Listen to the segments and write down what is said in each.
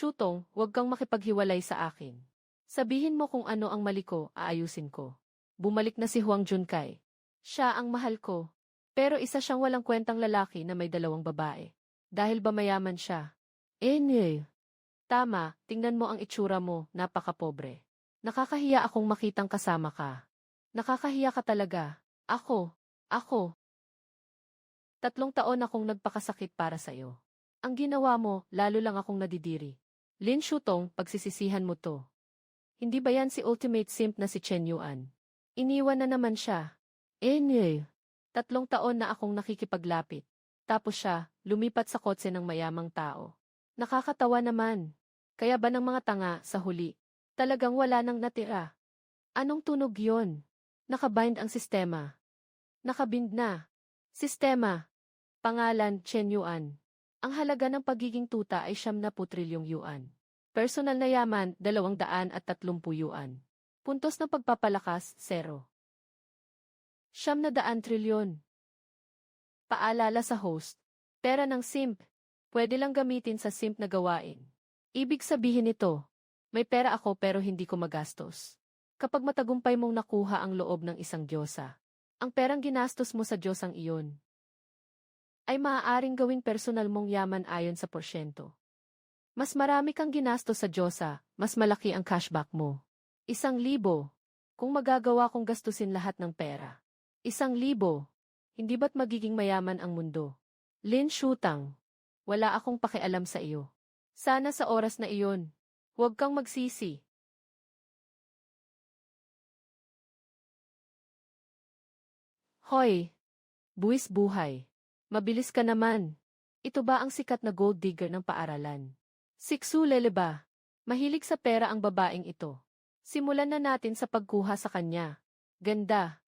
Shutong, huwag kang makipaghiwalay sa akin. Sabihin mo kung ano ang mali ko, aayusin ko. Bumalik na si Huang Junkay. Siya ang mahal ko. Pero isa siyang walang kwentang lalaki na may dalawang babae. Dahil ba mayaman siya? Eh. Tama, tingnan mo ang itsura mo, napaka-pobre. Nakakahiya akong makitang kasama ka. Nakakahiya ka talaga. Ako. 3 taon akong nagpakasakit para sa'yo. Ang ginawa mo, lalo lang akong nadidiri. Lin Shutong, pagsisisihan mo to. Hindi ba yan si ultimate simp na si Chen Yuan? Iniwan na naman siya. 3 taon na akong nakikipaglapit. Tapos siya, lumipat sa kotse ng mayamang tao. Nakakatawa naman. Kaya ba ng mga tanga sa huli? Talagang wala nang natira. Anong tunog yon? Nakabind ang sistema. Nakabind na. Sistema. Pangalan, Chen Yuan. Ang halaga ng pagiging tuta ay 70 trilyong yuan. Personal na yaman, 230 yuan. Puntos ng pagpapalakas, 0. 900 trilyon. Paalala sa host. Pera ng simp. Pwede lang gamitin sa simp na gawain. Ibig sabihin nito, may pera ako pero hindi ko magastos. Kapag matagumpay mong nakuha ang loob ng isang diyosa, ang perang ginastos mo sa diyosang iyon ay maaaring gawing personal mong yaman ayon sa porsyento. Mas marami kang ginastos sa diyosa, mas malaki ang cashback mo. 1,000. Kung magagawa kong gastusin lahat ng pera. 1,000. Hindi ba't magiging mayaman ang mundo? Lin Shutang. Wala akong pakialam sa iyo. Sana sa oras na iyon, huwag kang magsisi. Hoy! Buwis buhay. Mabilis ka naman. Ito ba ang sikat na gold digger ng paaralan? Siksulele ba? Mahilig sa pera ang babaeng ito. Simulan na natin sa pagkuha sa kanya. Ganda.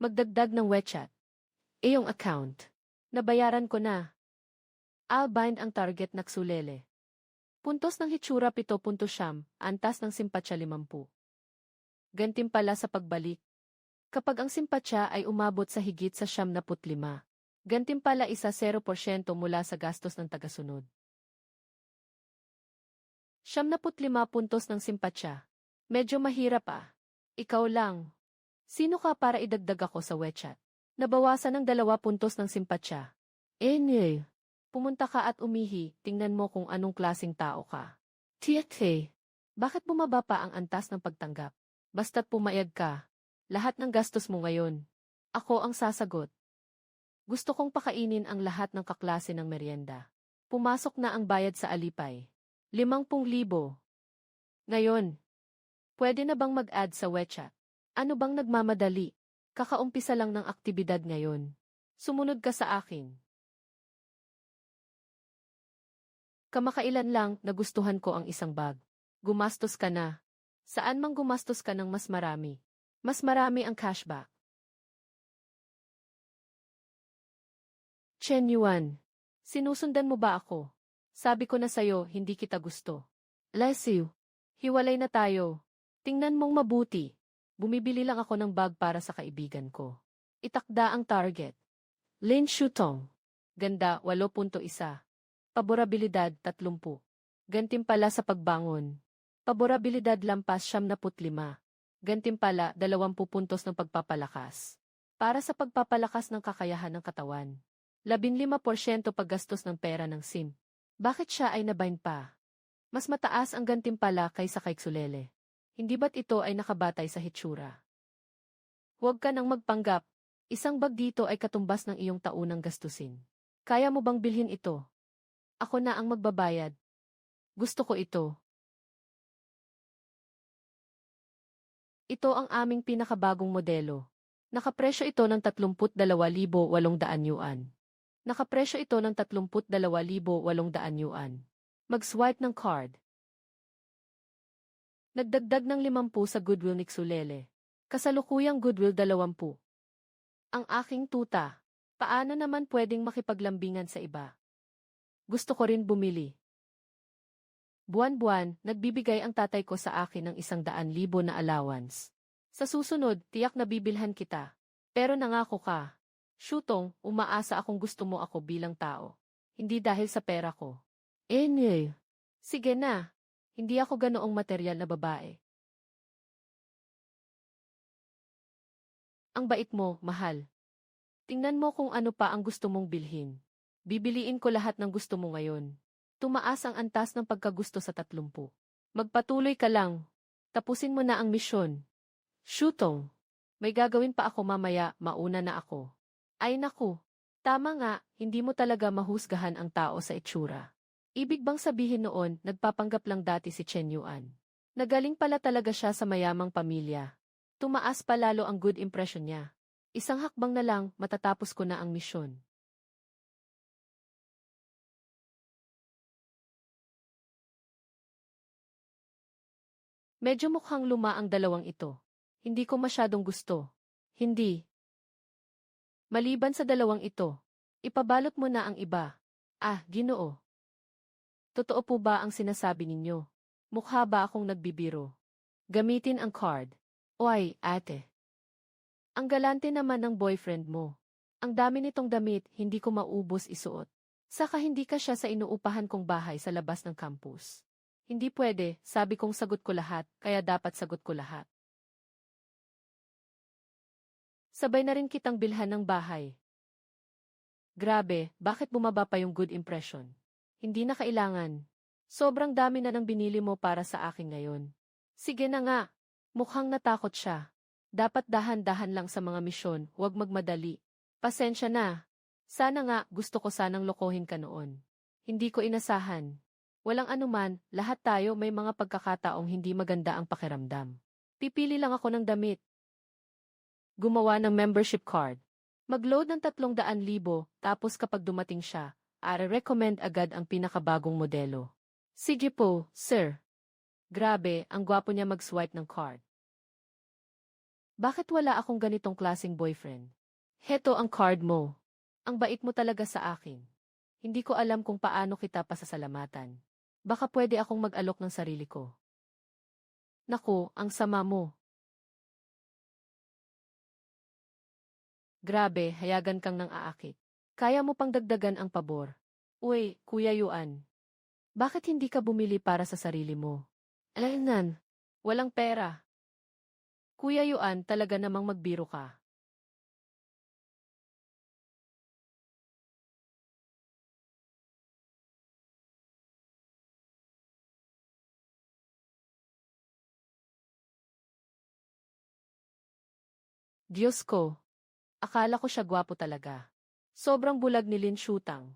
Magdagdag ng WeChat. Iyong account. Nabayaran ko na. I'll bind ang target na ksulele. Puntos ng hitsura 7.7, antas ng simpatsya 50. Gantimpala sa pagbalik. Kapag ang simpatsya ay umabot sa higit sa 75, gantimpala 0% mula sa gastos ng tagasunod. 75 puntos ng simpatsya. Medyo mahirap ah. Ikaw lang. Sino ka para idagdag ako sa WeChat? Nabawasan ng 2 puntos ng simpatsya. Pumunta ka at umihi, tingnan mo kung anong klaseng tao ka. Tiyak. Bakit bumaba pa ang antas ng pagtanggap? Basta't pumayag ka. Lahat ng gastos mo ngayon. Ako ang sasagot. Gusto kong pakainin ang lahat ng kaklase ng merienda. Pumasok na ang bayad sa Alipay. 50,000. Ngayon, pwede na bang mag-add sa WeChat? Ano bang nagmamadali? Kakaumpisa lang ng aktibidad ngayon. Sumunod ka sa akin. Kamakailan lang nagustuhan ko ang isang bag. Gumastos ka na. Saan mang gumastos ka ng mas marami? Mas marami ang cashback. Chen Yuan, sinusundan mo ba ako? Sabi ko na sa'yo, hindi kita gusto. Lesiu, hiwalay na tayo. Tingnan mong mabuti. Bumibili lang ako ng bag para sa kaibigan ko. Itakda ang target. Lin Shutong. Ganda, 8.1. Paborabilidad, 30. Gantimpala sa pagbangon. Paborabilidad lampas 75. Gantimpala, 20 puntos ng pagpapalakas. Para sa pagpapalakas ng kakayahan ng katawan. 15% paggastos ng pera ng SIM. Bakit siya ay nabind pa? Mas mataas ang gantimpala kaysa kay Ksulele. Hindi ba't ito ay nakabatay sa hitsura? Huwag ka nang magpanggap. Isang bag dito ay katumbas ng iyong taunang gastusin. Kaya mo bang bilhin ito? Ako na ang magbabayad. Gusto ko ito. Ito ang aming pinakabagong modelo. Nakapresyo ito ng 32,800 yuan. Nakapresyo ito ng 32,800 yuan. Mag-swipe ng card. Nagdagdag ng 50 sa goodwill ni Ksulele. Kasalukuyang goodwill 20. Ang aking tuta. Paano naman pwedeng makipaglambingan sa iba? Gusto ko rin bumili. Buwan-buwan, nagbibigay ang tatay ko sa akin ng 100,000 na allowance. Sa susunod, tiyak na bibilhan kita. Pero nangako ka. Shutong, umaasa akong gusto mo ako bilang tao. Hindi dahil sa pera ko. Sige na. Hindi ako ganoong materyal na babae. Ang bait mo, mahal. Tingnan mo kung ano pa ang gusto mong bilhin. Bibiliin ko lahat ng gusto mo ngayon. Tumaas ang antas ng pagkagusto sa 30. Magpatuloy ka lang. Tapusin mo na ang misyon. Shutong. May gagawin pa ako mamaya, mauna na ako. Ay naku. Tama nga, hindi mo talaga mahusgahan ang tao sa itsura. Ibig bang sabihin noon, nagpapanggap lang dati si Chen Yuan. Nagaling pala talaga siya sa mayamang pamilya. Tumaas pa lalo ang good impression niya. Isang hakbang na lang, matatapos ko na ang misyon. Medyo mukhang luma ang dalawang ito. Hindi ko masyadong gusto. Hindi. Maliban sa dalawang ito, ipabalot mo na ang iba. Ah, Ginoo. Totoo po ba ang sinasabi ninyo? Mukha ba akong nagbibiro? Gamitin ang card. Oy, ate. Ang galante naman ng boyfriend mo. Ang dami nitong damit, hindi ko maubos isuot. Saka hindi ka siya sa inuupahan kong bahay sa labas ng campus. Hindi pwede, sabi kong sagot ko lahat, kaya dapat sagot ko lahat. Sabay na rin kitang bilhan ng bahay. Grabe, bakit bumaba pa yung good impression? Hindi na kailangan. Sobrang dami na ng binili mo para sa akin ngayon. Sige na nga. Mukhang natakot siya. Dapat dahan-dahan lang sa mga misyon, huwag magmadali. Pasensya na. Sana nga, gusto ko sanang lokohin ka noon. Hindi ko inasahan. Walang anuman, lahat tayo may mga pagkakataong hindi maganda ang pakiramdam. Pipili lang ako ng damit. Gumawa ng membership card. Mag-load ng 300,000, tapos kapag dumating siya, recommend agad ang pinakabagong modelo. Sige po, sir. Grabe, ang gwapo niya mag-swipe ng card. Bakit wala akong ganitong klaseng boyfriend? Heto ang card mo. Ang bait mo talaga sa akin. Hindi ko alam kung paano kita pasasalamatan. Baka pwede akong mag-alok ng sarili ko. Naku, ang sama mo. Grabe, hayagan kang nang aakit. Kaya mo pang dagdagan ang pabor. Uy, Kuya Yuan. Bakit hindi ka bumili para sa sarili mo? Alaynan, walang pera. Kuya Yuan, talaga namang magbiro ka. Diyos ko. Akala ko siya gwapo talaga. Sobrang bulag ni Lin Shutang.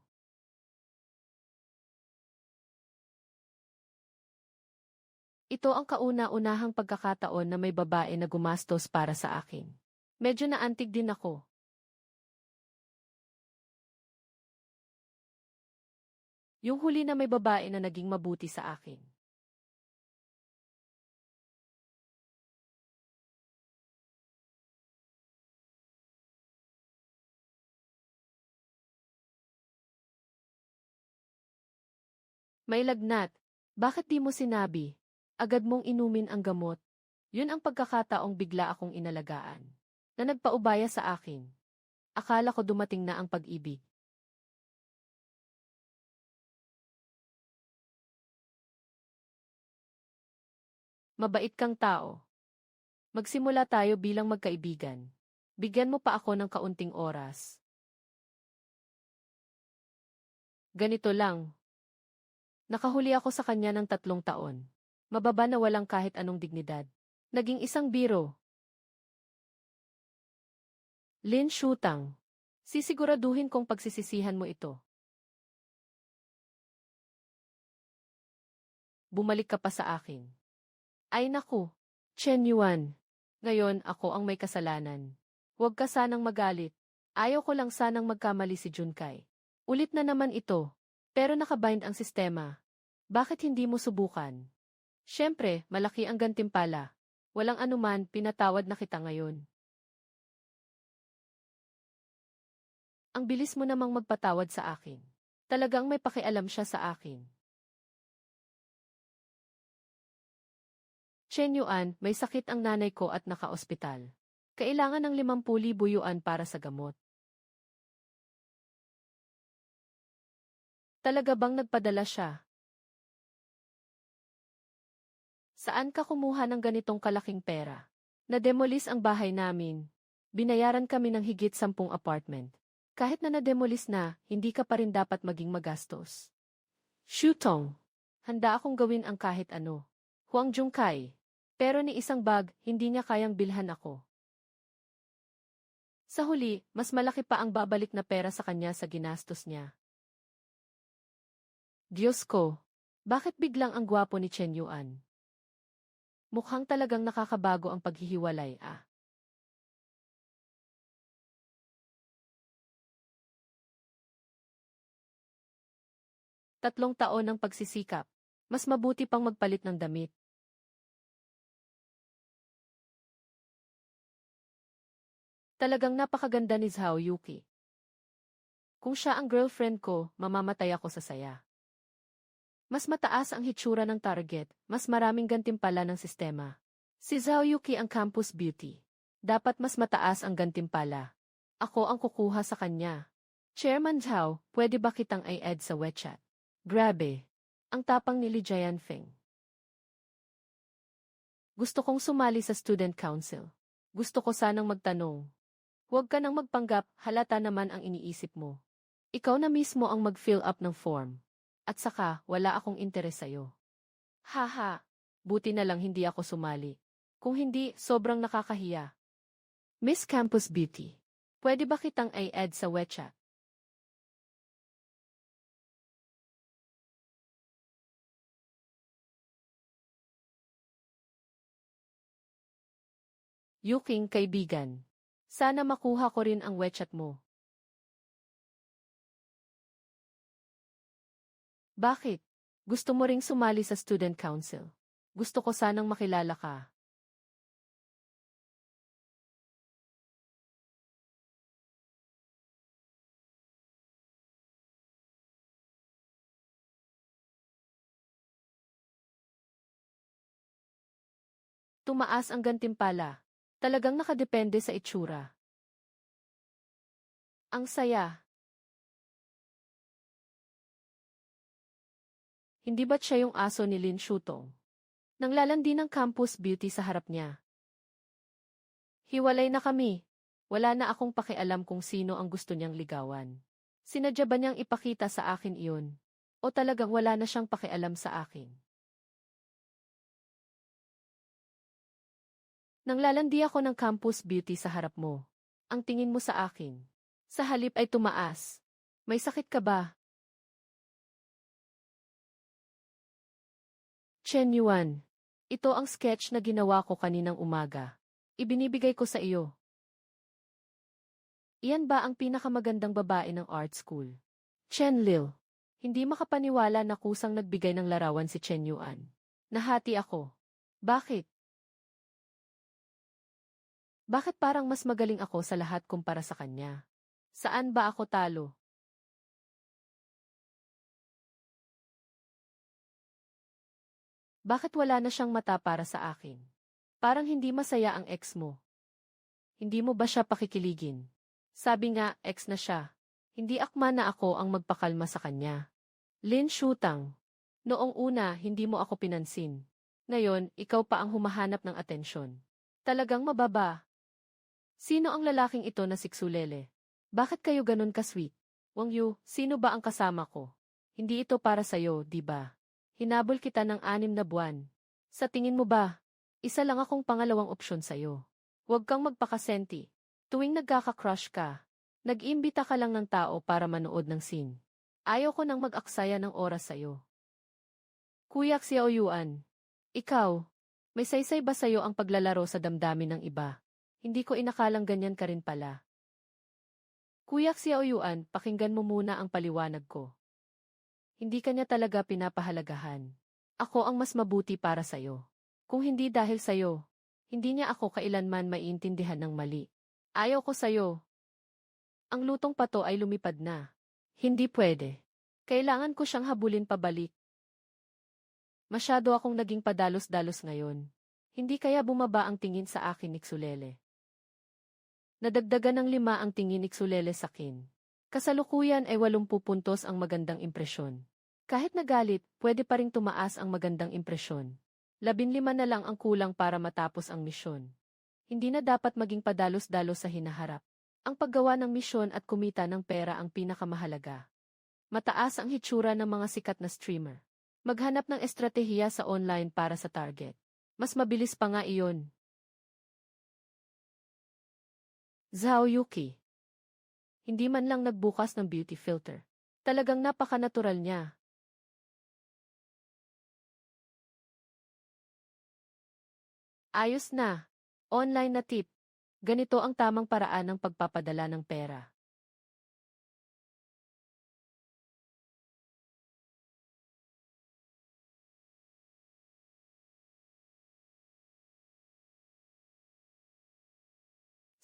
Ito ang kauna-unahang pagkakataon na may babae na gumastos para sa akin. Medyo naantig din ako. Yung huli na may babae na naging mabuti sa akin. May lagnat. Bakit di mo sinabi? Agad mong inumin ang gamot. Yun ang pagkakataong bigla akong inalagaan. Na nagpaubaya sa akin. Akala ko dumating na ang pag-ibig. Mabait kang tao. Magsimula tayo bilang magkaibigan. Bigyan mo pa ako ng kaunting oras. Ganito lang. Nakahuli ako sa kanya ng 3 taon. Mababa na walang kahit anong dignidad. Naging isang biro. Lin Shutang. Sisiguraduhin kong pagsisisihan mo ito. Bumalik ka pa sa akin. Ay naku, Chen Yuan. Ngayon ako ang may kasalanan. Huwag ka sanang magalit. Ayaw ko lang sanang magkamali si Junkai. Ulit na naman ito. Pero nakabind ang sistema. Bakit hindi mo subukan? Siyempre, malaki ang gantimpala. Walang anuman, pinatawad na kita ngayon. Ang bilis mo namang magpatawad sa akin. Talagang may pakialam siya sa akin. Chen Yuan, may sakit ang nanay ko at naka-ospital. Kailangan ng 50,000 yuan para sa gamot. Talaga bang nagpadala siya? Saan ka kumuha ng ganitong kalaking pera? Nademolis ang bahay namin. Binayaran kami ng higit 10 apartment. Kahit na nademolis na, hindi ka pa rin dapat maging magastos. Shutong. Handa akong gawin ang kahit ano. Huang Jungkai. Pero ni isang bag, hindi niya kayang bilhan ako. Sa huli, mas malaki pa ang babalik na pera sa kanya sa ginastos niya. Diyos ko. Bakit biglang ang gwapo ni Chen Yuan? Mukhang talagang nakakabago ang paghihiwalay, ah. Tatlong taon ng pagsisikap. Mas mabuti pang magpalit ng damit. Talagang napakaganda ni Zhao Yuki. Kung siya ang girlfriend ko, mamamatay ako sa saya. Mas mataas ang hitsura ng target, mas maraming gantimpala ng sistema. Si Zhao Yuki ang campus beauty. Dapat mas mataas ang gantimpala. Ako ang kukuha sa kanya. Chairman Zhao, pwede ba kitang i-add sa WeChat? Grabe. Ang tapang ni Li Jianfeng. Gusto kong sumali sa student council. Gusto ko sanang magtanong. Huwag ka nang magpanggap, halata naman ang iniisip mo. Ikaw na mismo ang mag-fill up ng form. At saka, wala akong interes sa'yo. Haha, buti na lang hindi ako sumali. Kung hindi, sobrang nakakahiya. Miss Campus Beauty, pwede ba kitang i-add sa WeChat? Yuking kaibigan. Sana makuha ko rin ang WeChat mo. Bakit? Gusto mo ring sumali sa student council? Gusto ko sanang makilala ka. Tumaas ang gantimpala. Talagang nakadepende sa itsura. Ang saya. Hindi ba't siya yung aso ni Lin Shutong? Nanglalandi ng campus beauty sa harap niya. Hiwalay na kami. Wala na akong pakialam kung sino ang gusto niyang ligawan. Sinadya ba niyang ipakita sa akin iyon? O talagang wala na siyang pakialam sa akin? Nanglalandi ako ng campus beauty sa harap mo. Ang tingin mo sa akin. Sa halip ay tumaas. May sakit ka ba? Chen Yuan. Ito ang sketch na ginawa ko kaninang umaga. Ibinibigay ko sa iyo. Iyan ba ang pinakamagandang babae ng art school? Chen Lil. Hindi makapaniwala na kusang nagbigay ng larawan si Chen Yuan. Nahati ako. Bakit? Bakit parang mas magaling ako sa lahat kumpara sa kanya? Saan ba ako talo? Bakit wala na siyang mata para sa akin? Parang hindi masaya ang ex mo. Hindi mo ba siya pakikiligin? Sabi nga, ex na siya. Hindi akma na ako ang magpakalma sa kanya. Lin Shutang. Noong una, hindi mo ako pinansin. Ngayon, ikaw pa ang humahanap ng atensyon. Talagang mababa. Sino ang lalaking ito na siksulele? Bakit kayo ganun ka-sweet? Wang Yu, sino ba ang kasama ko? Hindi ito para sa'yo, di ba? Hinabol kita ng 6 na buwan. Sa tingin mo ba, isa lang akong pangalawang opsyon sa'yo. Huwag kang magpakasenti. Tuwing nagkaka-crush ka, nag-imbita ka lang ng tao para manood ng scene. Ayaw ko nang mag-aksaya ng oras sa'yo. Kuya Xiao Yuan, ikaw, may saysay ba sa'yo ang paglalaro sa damdamin ng iba? Hindi ko inakalang ganyan ka rin pala. Kuya Xiao Yuan, pakinggan mo muna ang paliwanag ko. Hindi ka niya talaga pinapahalagahan. Ako ang mas mabuti para sa'yo. Kung hindi dahil sa'yo, hindi niya ako kailanman maiintindihan ng mali. Ayaw ko sa'yo. Ang lutong pato ay lumipad na. Hindi pwede. Kailangan ko siyang habulin pabalik. Masyado akong naging padalos-dalos ngayon. Hindi kaya bumaba ang tingin sa akin, Niksulele. Nadagdagan ng 5 ang tingin ni Niksulele sa akin. Kasalukuyan ay 80 puntos ang magandang impresyon. Kahit nagalit, pwede pa ring tumaas ang magandang impresyon. 15 na lang ang kulang para matapos ang misyon. Hindi na dapat maging padalos-dalos sa hinaharap. Ang paggawa ng misyon at kumita ng pera ang pinakamahalaga. Mataas ang hitsura ng mga sikat na streamer. Maghanap ng estratehiya sa online para sa target. Mas mabilis pa nga iyon. Zhao Yuki. Hindi man lang nagbukas ng beauty filter. Talagang napaka-natural niya. Ayos na. Online na tip. Ganito ang tamang paraan ng pagpapadala ng pera.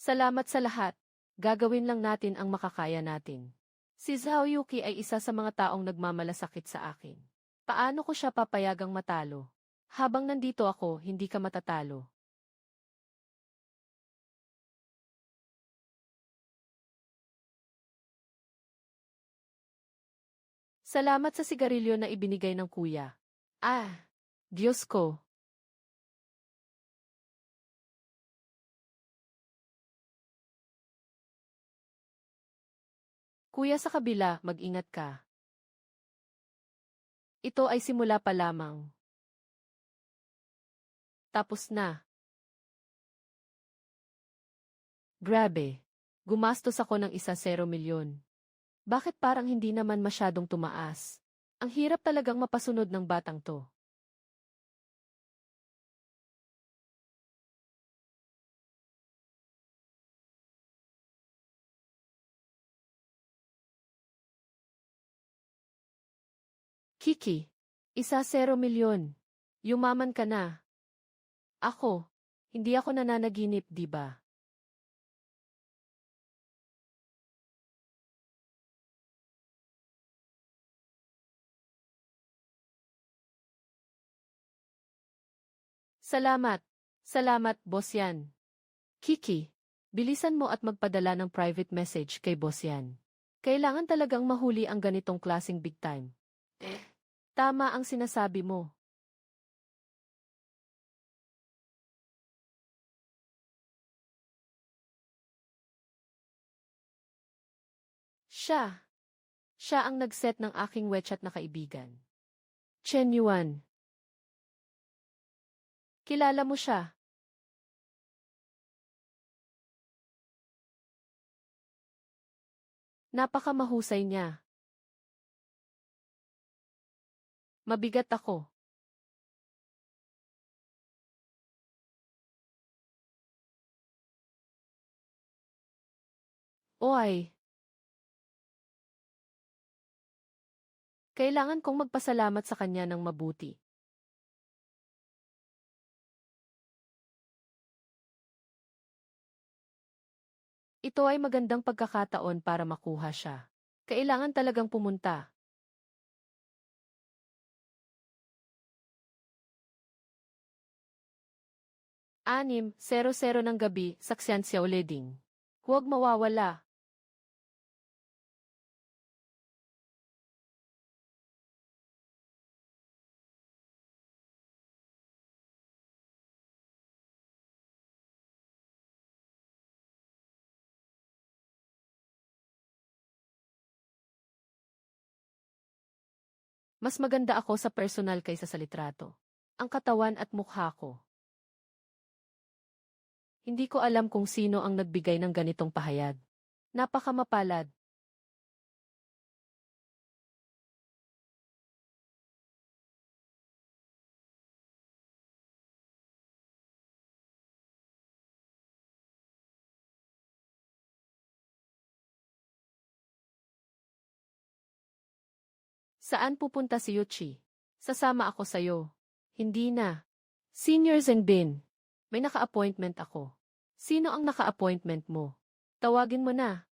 Salamat sa lahat. Gagawin lang natin ang makakaya natin. Si Zhao Yuki ay isa sa mga taong nagmamalasakit sa akin. Paano ko siya papayagang matalo? Habang nandito ako, hindi ka matatalo. Salamat sa sigarilyo na ibinigay ng kuya. Ah, Diyos ko. Kuya sa kabila, mag-ingat ka. Ito ay simula pa lamang. Tapos na. Grabe. Gumastos ako ng 1 milyon. Bakit parang hindi naman masyadong tumaas? Ang hirap talagang mapasunod ng batang to. Kiki, 1 milyon. Yumaman ka na. Ako, hindi ako nananaginip, di ba? Salamat. Salamat, boss yan. Kiki, bilisan mo at magpadala ng private message kay boss yan. Kailangan talagang mahuli ang ganitong klaseng big time. Tama ang sinasabi mo. Siya. Siya ang nag-set ng aking WeChat na kaibigan. Chen Yuan. Kilala mo siya. Napakamahusay niya. Mabigat ako. Oy, kailangan kong magpasalamat sa kanya ng mabuti. Ito ay magandang pagkakataon para makuha siya. Kailangan talagang pumunta. 6:00 ng gabi, saksyan Xiao Leding. Huwag mawawala. Mas maganda ako sa personal kaysa sa litrato. Ang katawan at mukha ko. Hindi ko alam kung sino ang nagbigay ng ganitong pahayag. Napakamapalad. Saan pupunta si Yuchi? Sasama ako sayo. Hindi na. Senior Zenbin. May naka-appointment ako. Sino ang naka-appointment mo? Tawagin mo na.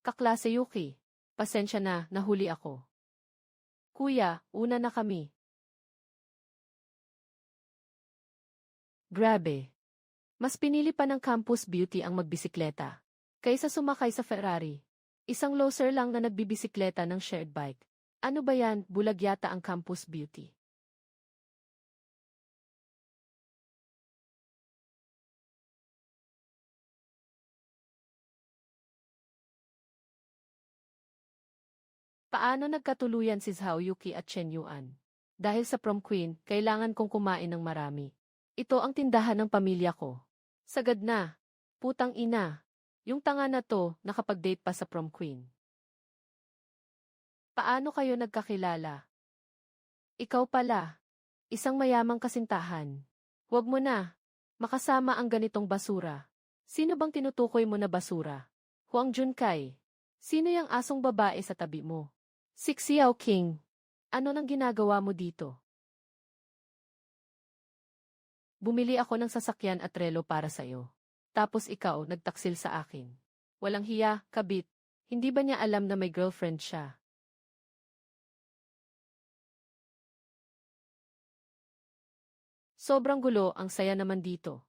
Kaklase Yuki. Pasensya na, nahuli ako. Kuya, una na kami. Grabe. Mas pinili pa ng campus beauty ang magbisikleta kaysa sumakay sa Ferrari. Isang loser lang na nagbibisikleta ng shared bike. Ano ba yan, bulag yata ang campus beauty. Paano nagkatuluyan si Zhao Yuki at Chen Yuan? Dahil sa prom queen, kailangan kong kumain ng marami. Ito ang tindahan ng pamilya ko. Sagad na. Putang ina. Yung tanga na to, nakapag-date pa sa prom queen. Paano kayo nagkakilala? Ikaw pala. Isang mayamang kasintahan. Huwag mo na. Makasama ang ganitong basura. Sino bang tinutukoy mo na basura? Huang Junkai. Sino yung asong babae sa tabi mo? Si Xiao King. Ano nang ginagawa mo dito? Bumili ako ng sasakyan at relo para sa'yo. Tapos ikaw, nagtaksil sa akin. Walang hiya, kabit. Hindi ba niya alam na may girlfriend siya? Sobrang gulo, ang saya naman dito.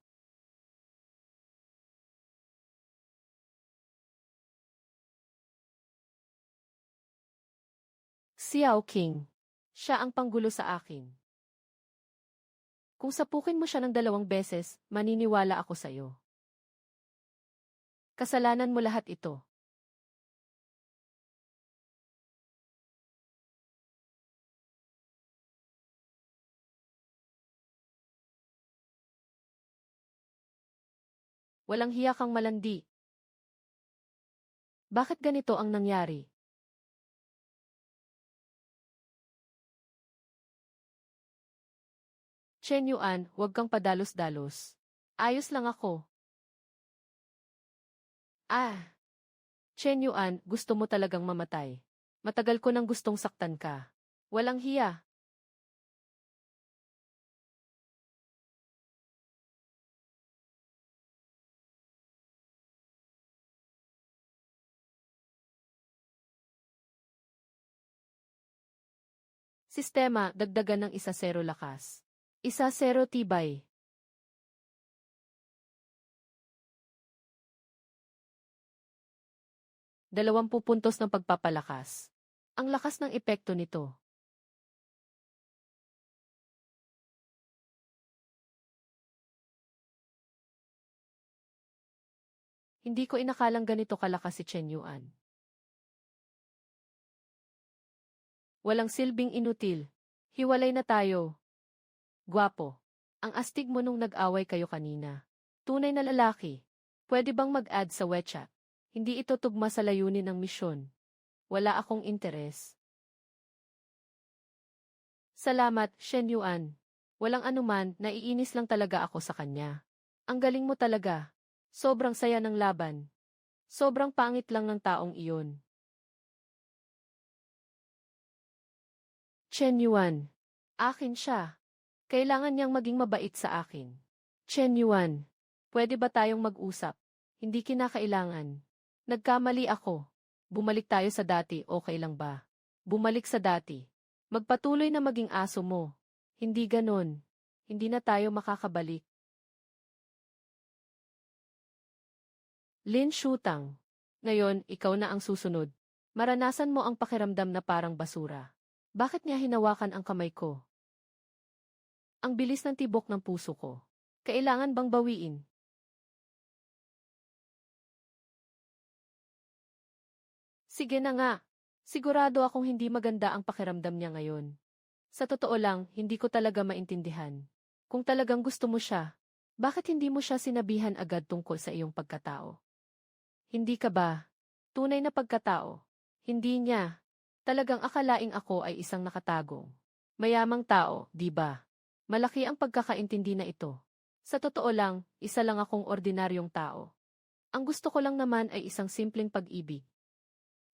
Xiao King. Siya ang panggulo sa akin. Kung sapukin mo siya ng 2 beses, maniniwala ako sa'yo. Kasalanan mo lahat ito. Walang hiya kang malandi. Bakit ganito ang nangyari? Chen Yuan, huwag kang padalos-dalos. Ayos lang ako. Ah! Chen Yuan, gusto mo talagang mamatay. Matagal ko nang gustong saktan ka. Walang hiya. Sistema, dagdagan ng 1-0 lakas. 1-0 tibay. 20 puntos ng pagpapalakas. Ang lakas ng epekto nito. Hindi ko inakalang ganito kalakas si Chen Yuan. Walang silbing inutil. Hiwalay na tayo. Gwapo. Ang astig mo nung nag-away kayo kanina. Tunay na lalaki. Pwede bang mag-add sa WeChat? Hindi ito tugma sa layunin ng misyon. Wala akong interes. Salamat, Shen Yuan. Walang anuman, naiinis lang talaga ako sa kanya. Ang galing mo talaga. Sobrang saya ng laban. Sobrang pangit lang ng taong iyon. Chen Yuan. Akin siya. Kailangan niyang maging mabait sa akin. Chen Yuan. Pwede ba tayong mag-usap? Hindi kinakailangan. Nagkamali ako. Bumalik tayo sa dati, okay lang ba? Bumalik sa dati. Magpatuloy na maging aso mo. Hindi ganon. Hindi na tayo makakabalik. Lin Shutang. Ngayon, ikaw na ang susunod. Maranasan mo ang pakiramdam na parang basura. Bakit niya hinawakan ang kamay ko? Ang bilis ng tibok ng puso ko. Kailangan bang bawiin? Sige na nga. Sigurado akong hindi maganda ang pakiramdam niya ngayon. Sa totoo lang, hindi ko talaga maintindihan. Kung talagang gusto mo siya, bakit hindi mo siya sinabihan agad tungkol sa iyong pagkatao? Hindi ka ba? Tunay na pagkatao. Hindi niya. Talagang akalaing ako ay isang nakatagong. Mayamang tao, di ba? Malaki ang pagkakaintindi na ito. Sa totoo lang, isa lang akong ordinaryong tao. Ang gusto ko lang naman ay isang simpleng pag-ibig.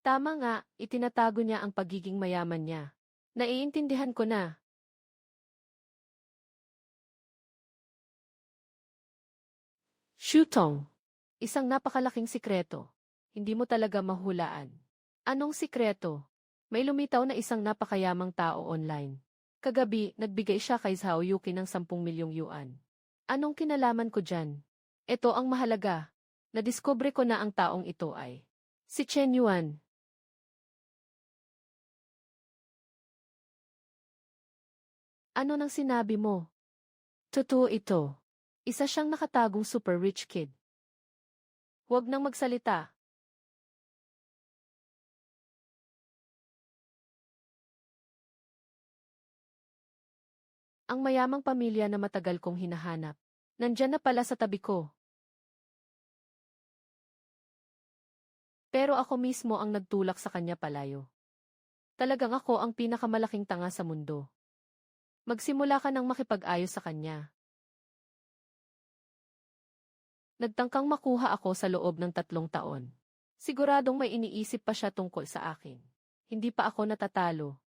Tama nga, itinatago niya ang pagiging mayaman niya. Naiintindihan ko na. Shutong. Isang napakalaking sikreto. Hindi mo talaga mahulaan. Anong sikreto? May lumitaw na isang napakayamang tao online. Kagabi, nagbigay siya kay Zhao Yuki ng 10 milyong yuan. Anong kinalaman ko dyan? Ito ang mahalaga. Nadiskubre ko na ang taong ito ay si Chen Yuan. Ano nang sinabi mo? Totoo ito. Isa siyang nakatagong super rich kid. Huwag nang magsalita. Ang mayamang pamilya na matagal kong hinahanap. Nandyan na pala sa tabi ko. Pero ako mismo ang nagtulak sa kanya palayo. Talagang ako ang pinakamalaking tanga sa mundo. Magsimula ka nang makipag-ayos sa kanya. Nagtangkang makuha ako sa loob ng 3 taon. Siguradong may iniisip pa siya tungkol sa akin. Hindi pa ako natatalo.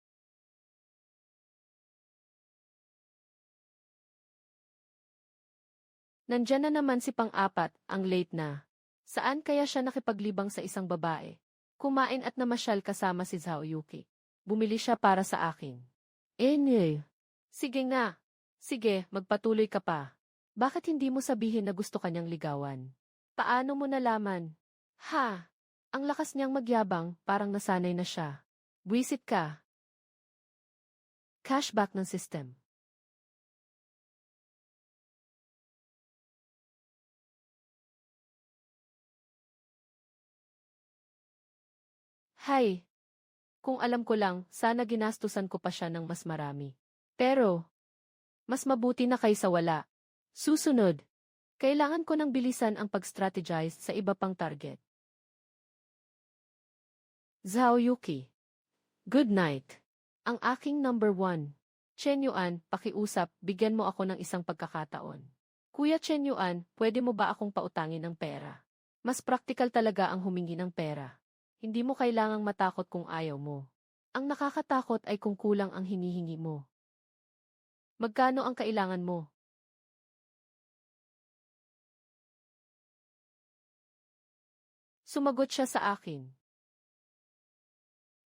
Nandyan na naman si pang-apat, ang late na. Saan kaya siya nakipaglibang sa isang babae? Kumain at namasyal kasama si Zhao Yuki. Bumili siya para sa akin. Sige nga. Sige, magpatuloy ka pa. Bakit hindi mo sabihin na gusto kanyang ligawan? Paano mo nalaman? Ha? Ang lakas niyang magyabang, parang nasanay na siya. Buwisit ka. Cashback ng system. Hay! Kung alam ko lang, sana ginastusan ko pa siya ng mas marami. Pero, mas mabuti na kaysa wala. Susunod. Kailangan ko ng bilisan ang pag-strategize sa iba pang target. Zhao Yuki. Good night. Ang aking number 1. Chen Yuan, pakiusap, bigyan mo ako ng isang pagkakataon. Kuya Chen Yuan, pwede mo ba akong pautangin ng pera? Mas praktikal talaga ang humingi ng pera. Hindi mo kailangang matakot kung ayaw mo. Ang nakakatakot ay kung kulang ang hinihingi mo. Magkano ang kailangan mo? Sumagot siya sa akin.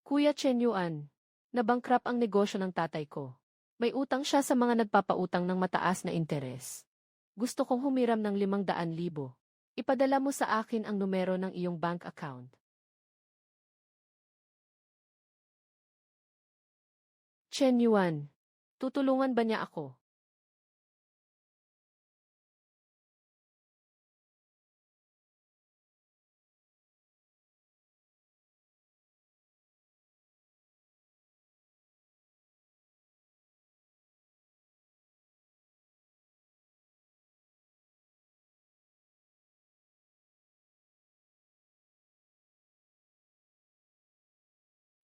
Kuya Chen Yuan, nabangkrap ang negosyo ng tatay ko. May utang siya sa mga nagpapautang ng mataas na interes. Gusto kong humiram ng 500,000. Ipadala mo sa akin ang numero ng iyong bank account. Chen Yuan, tutulungan ba niya ako?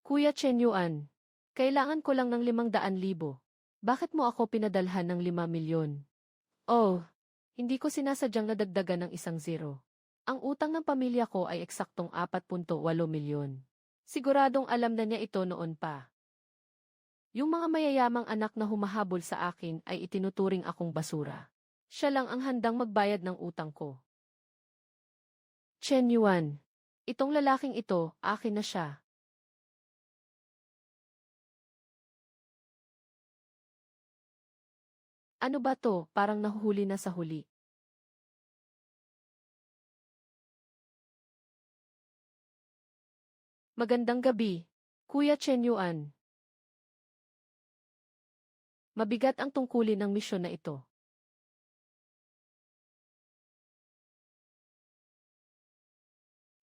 Kuya Chen Yuan, kailangan ko lang ng 500,000. Bakit mo ako pinadalhan ng 5 milyon? Oh, hindi ko sinasadyang nadagdagan ng isang zero. Ang utang ng pamilya ko ay eksaktong 4.8 milyon. Siguradong alam na niya ito noon pa. Yung mga mayayamang anak na humahabol sa akin ay itinuturing akong basura. Siya lang ang handang magbayad ng utang ko. Chen Yuan, itong lalaking ito, akin na siya. Ano ba to, parang nahuhuli na sa huli. Magandang gabi, Kuya Chen Yuan. Mabigat ang tungkulin ng misyon na ito.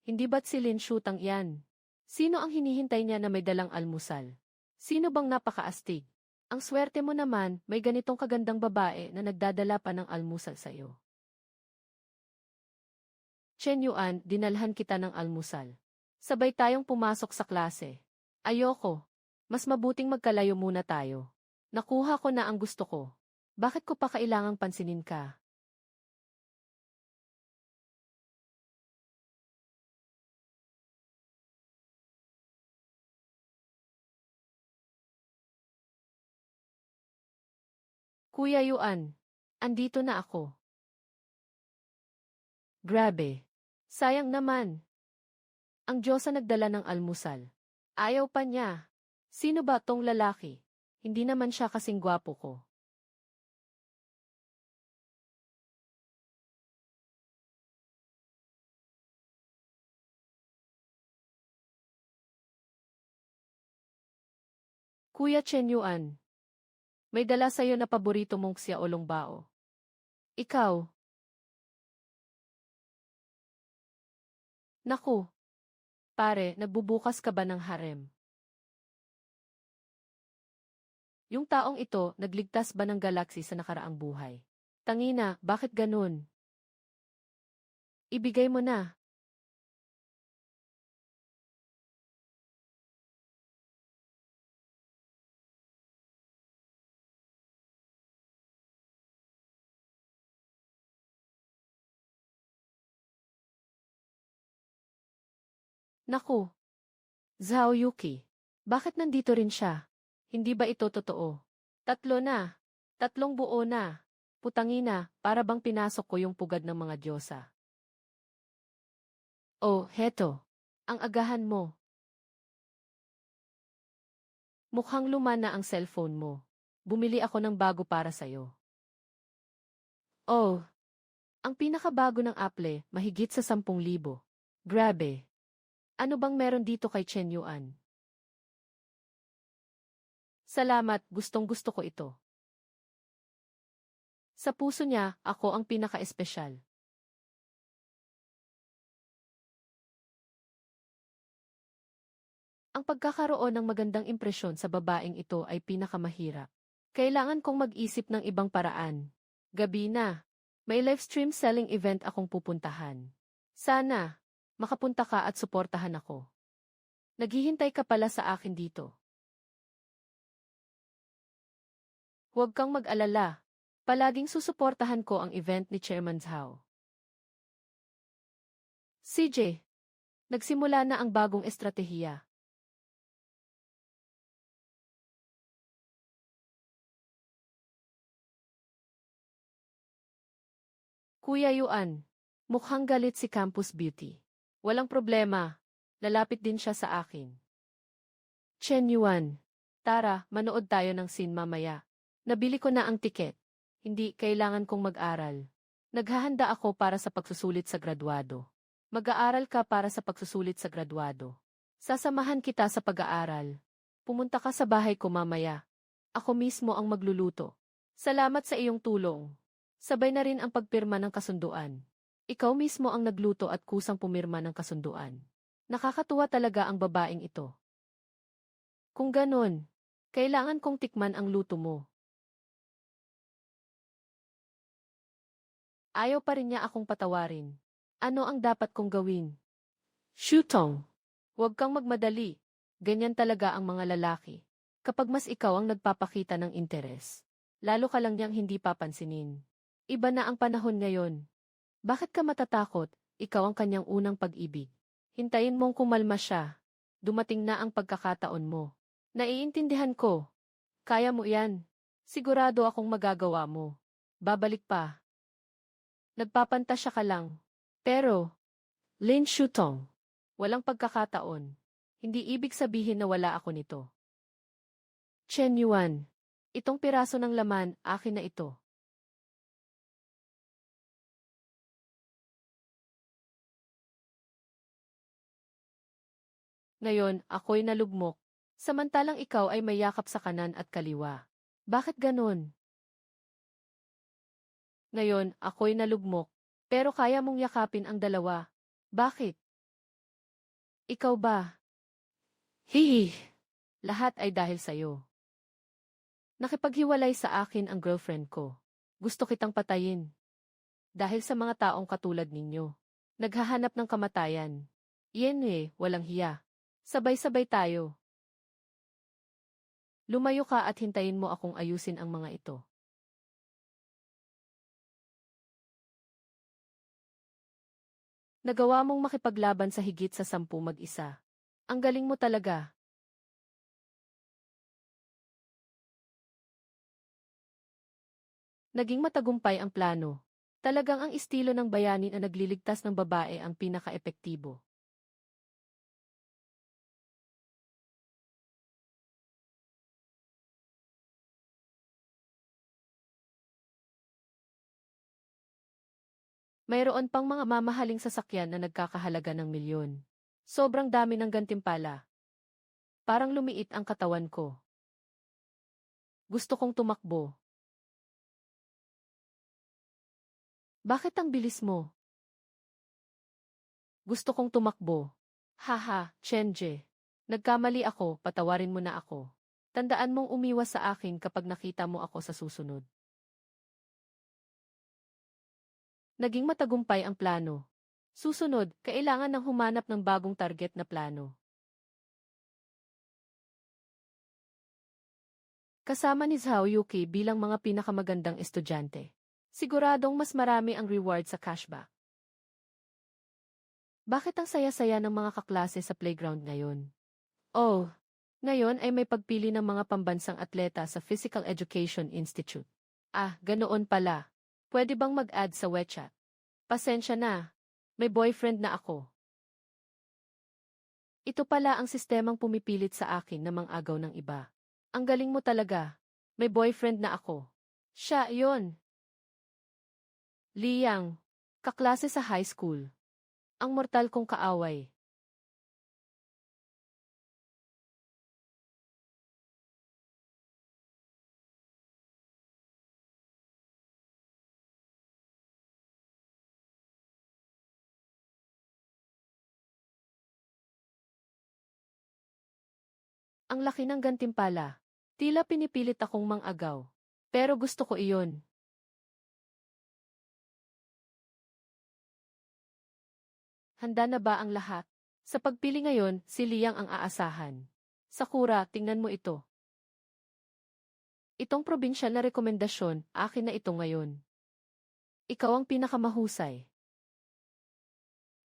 Hindi ba't si Lin Shutang yan? Sino ang hinihintay niya na may dalang almusal? Sino bang napakaastig? Ang swerte mo naman, may ganitong kagandang babae na nagdadala pa ng almusal sa'yo. Chen Yuan, dinalhan kita ng almusal. Sabay tayong pumasok sa klase. Ayoko. Mas mabuting magkalayo muna tayo. Nakuha ko na ang gusto ko. Bakit ko pa kailangang pansinin ka? Kuya Yuan, andito na ako. Grabe. Sayang naman. Ang Diyosa nagdala ng almusal. Ayaw pa niya. Sino ba tong lalaki? Hindi naman siya kasing gwapo ko. Kuya Chen Yuan. May dala sa'yo na paborito mong ksya o longbao. Ikaw, naku, pare, nagbubukas ka ba ng harem? Yung taong ito, nagligtas ba ng galaksi sa nakaraang buhay? Tangina, bakit ganun? Ibigay mo na. Naku, Zhao Yuki. Bakit nandito rin siya? Hindi ba ito totoo? Tatlo na. Tatlong buo na. Putangina, para bang pinasok ko yung pugad ng mga diyosa. Oh, heto. Ang agahan mo. Mukhang luma na ang cellphone mo. Bumili ako ng bago para sa'yo. Oh, ang pinakabago ng Apple, mahigit sa 10,000. Grabe. Ano bang meron dito kay Chen Yuan? Salamat, gustong-gusto ko ito. Sa puso niya, ako ang pinaka-espesyal. Ang pagkakaroon ng magandang impresyon sa babaeng ito ay pinakamahirap. Kailangan kong mag-isip ng ibang paraan. Gabi na. May live stream selling event akong pupuntahan. Sana, makapunta ka at suportahan ako. Naghihintay ka pala sa akin dito. Huwag kang mag-alala. Palaging susuportahan ko ang event ni Chairman Zhao. CJ, nagsimula na ang bagong estratehiya. Kuya Yuan, mukhang galit si Campus Beauty. Walang problema, lalapit din siya sa akin. Chen Yuan, tara, manood tayo ng scene mamaya. Nabili ko na ang tiket. Hindi kailangan kong mag-aral. Naghahanda ako para sa pagsusulit sa graduado. Mag-aaral ka para sa pagsusulit sa graduado. Sasamahan kita sa pag-aaral. Pumunta ka sa bahay ko mamaya. Ako mismo ang magluluto. Salamat sa iyong tulong. Sabay na rin ang pagpirma ng kasunduan. Ikaw mismo ang nagluto at kusang pumirma ng kasunduan. Nakakatuwa talaga ang babaeng ito. Kung ganon, kailangan kong tikman ang luto mo. Ayaw pa rin niya akong patawarin. Ano ang dapat kong gawin? Shutong. Huwag kang magmadali. Ganyan talaga ang mga lalaki. Kapag mas ikaw ang nagpapakita ng interes, lalo ka lang niyang hindi papansinin. Iba na ang panahon ngayon. Bakit ka matatakot? Ikaw ang kanyang unang pag-ibig. Hintayin mong kumalma siya. Dumating na ang pagkakataon mo. Naiintindihan ko. Kaya mo yan. Sigurado akong magagawa mo. Babalik pa. Nagpapantasya ka lang. Pero, Lin Shutong, walang pagkakataon. Hindi ibig sabihin na wala ako nito. Chen Yuan, itong piraso ng laman, akin na ito. Ngayon, ako'y nalugmok. Samantalang ikaw ay may yakap sa kanan at kaliwa. Bakit ganon? Ngayon, ako'y nalugmok. Pero kaya mong yakapin ang dalawa. Bakit? Ikaw ba? Hihi. Lahat ay dahil sa'yo. Nakipaghiwalay sa akin ang girlfriend ko. Gusto kitang patayin. Dahil sa mga taong katulad ninyo. Naghahanap ng kamatayan. Iyan walang hiya. Sabay-sabay tayo. Lumayo ka at hintayin mo akong ayusin ang mga ito. Nagawa mong makipaglaban sa higit sa 10 mag-isa. Ang galing mo talaga. Naging matagumpay ang plano. Talagang ang estilo ng bayani na nagliligtas ng babae ang pinaka-epektibo. Mayroon pang mga mamahaling sasakyan na nagkakahalaga ng milyon. Sobrang dami ng gantimpala. Parang lumiit ang katawan ko. Gusto kong tumakbo. Bakit ang bilis mo? Gusto kong tumakbo. Haha, Chenje. Nagkamali ako, patawarin mo na ako. Tandaan mong umiwas sa akin kapag nakita mo ako sa susunod. Naging matagumpay ang plano. Susunod, kailangan ng humanap ng bagong target na plano. Kasama ni Zhao Yuki bilang mga pinakamagandang estudyante. Siguradong mas marami ang reward sa cashback. Bakit ang saya-saya ng mga kaklase sa playground ngayon? Oh, ngayon ay may pagpili ng mga pambansang atleta sa Physical Education Institute. Ah, ganoon pala. Pwede bang mag-add sa WeChat? Pasensya na. May boyfriend na ako. Ito pala ang sistemang pumipilit sa akin na mang-agaw ng iba. Ang galing mo talaga. May boyfriend na ako. Siya, yon. Liang. Kaklase sa high school. Ang mortal kong kaaway. Ang laki ng gantimpala. Tila pinipilit akong mang-agaw. Pero gusto ko iyon. Handa na ba ang lahat? Sa pagpili ngayon, si Liang ang aasahan. Sakura, tingnan mo ito. Itong probinsyal na rekomendasyon, akin na ito ngayon. Ikaw ang pinakamahusay.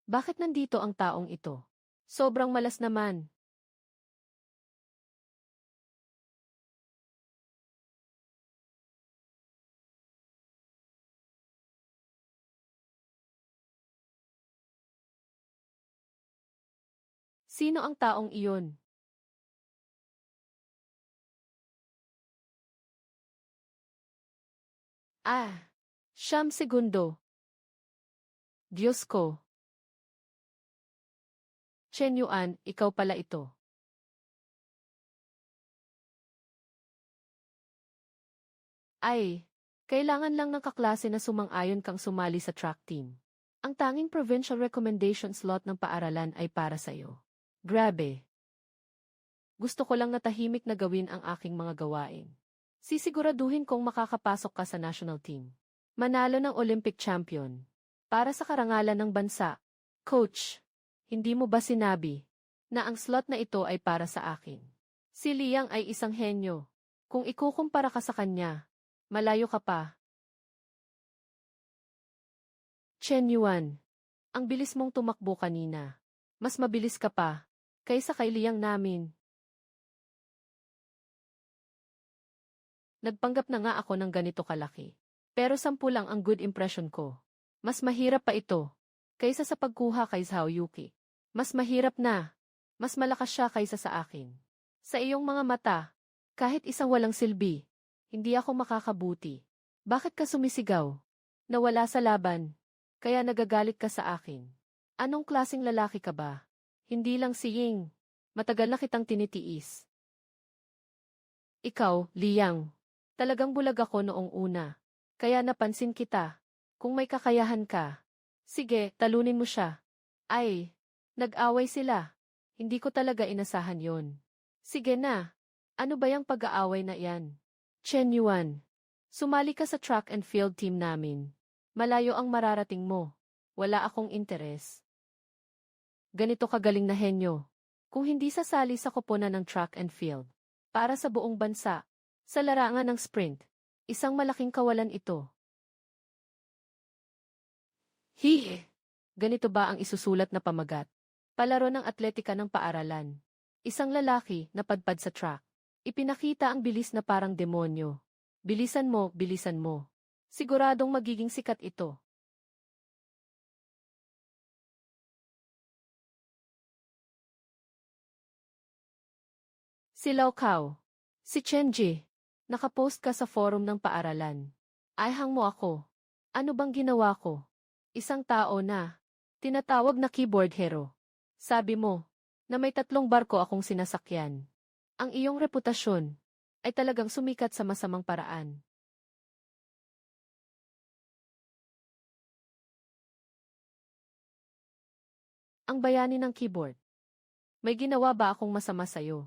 Bakit nandito ang taong ito? Sobrang malas naman. Sino ang taong iyon? Ah, 9 segundo. Diyos ko. Chen Yuan, ikaw pala ito. Ay, kailangan lang ng kaklase na sumang-ayon kang sumali sa track team. Ang tanging provincial recommendation slot ng paaralan ay para sa'yo. Grabe. Gusto ko lang na tahimik na gawin ang aking mga gawain. Sisiguraduhin kong makakapasok ka sa national team. Manalo ng Olympic champion. Para sa karangalan ng bansa. Coach, hindi mo ba sinabi na ang slot na ito ay para sa akin? Si Liang ay isang henyo. Kung ikukumpara ka sa kanya, malayo ka pa. Chen Yuan, ang bilis mong tumakbo kanina. Mas mabilis ka pa kaysa kay Liang namin. Nagpanggap na nga ako ng ganito kalaki. Pero 10 lang ang good impression ko. Mas mahirap pa ito kaysa sa pagkuha kay Zhao Yuki. Mas mahirap na. Mas malakas siya kaysa sa akin. Sa iyong mga mata, kahit isang walang silbi, hindi ako makakabuti. Bakit ka sumisigaw? Nawala sa laban. Kaya nagagalit ka sa akin. Anong klaseng lalaki ka ba? Hindi lang si Ying. Matagal na kitang tinitiis. Ikaw, Liang. Talagang bulag ako noong una. Kaya napansin kita. Kung may kakayahan ka. Sige, talunin mo siya. Ay, nag-away sila. Hindi ko talaga inasahan yon. Sige na. Ano ba yung pag-aaway na yan? Chen Yuan. Sumali ka sa track and field team namin. Malayo ang mararating mo. Wala akong interes. Ganito kagaling na henyo. Kung hindi sasali sa koponan ng track and field. Para sa buong bansa. Sa larangan ng sprint. Isang malaking kawalan ito. Hihe. Ganito ba ang isusulat na pamagat? Palaro ng atletika ng paaralan. Isang lalaki na padpad sa track. Ipinakita ang bilis na parang demonyo. Bilisan mo, bilisan mo. Siguradong magiging sikat ito. Si Lau Kao. Si Chenji. Nakapost ka sa forum ng paaralan. Ayhang mo ako. Ano bang ginawa ko? Isang tao na. Tinatawag na keyboard hero. Sabi mo, na may 3 barko akong sinasakyan. Ang iyong reputasyon. ay talagang sumikat sa masamang paraan. Ang bayani ng keyboard. May ginawa ba akong masama sa'yo?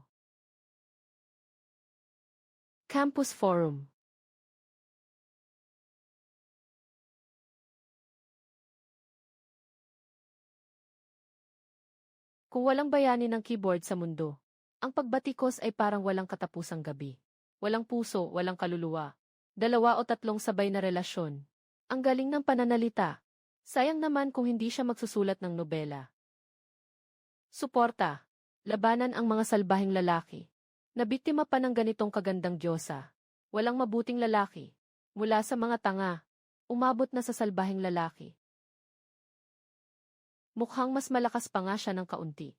Campus Forum. Kung walang bayani ng keyboard sa mundo, ang pagbatikos ay parang walang katapusang gabi. Walang puso, walang kaluluwa. 2 o 3 sabay na relasyon. Ang galing ng pananalita. Sayang naman kung hindi siya magsusulat ng nobela. Suporta. Labanan ang mga salbahing lalaki. Nabiktima pa ng ganitong kagandang diyosa. Walang mabuting lalaki. Mula sa mga tanga, umabot na sa salbahing lalaki. Mukhang mas malakas pa nga siya ng kaunti.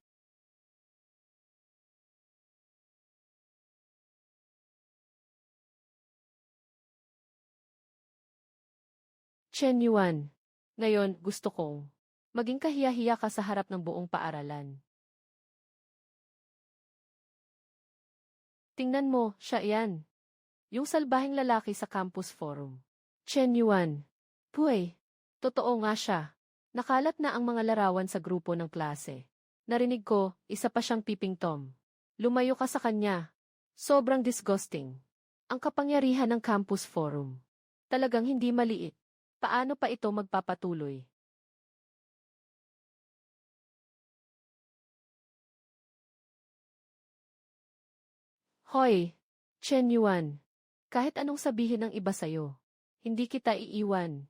Chen Yuan. Ngayon, gusto kong maging kahiya-hiya ka sa harap ng buong paaralan. Tingnan mo, siya iyan. Yung salbahing lalaki sa campus forum. Chen Yuan. Puy, totoo nga siya. Nakalat na ang mga larawan sa grupo ng klase. Narinig ko, isa pa siyang peeping Tom. Lumayo ka sa kanya. Sobrang disgusting. Ang kapangyarihan ng campus forum. Talagang hindi maliit. Paano pa ito magpapatuloy? Hoy, Chen Yuan. Kahit anong sabihin ng iba sa'yo, hindi kita iiwan.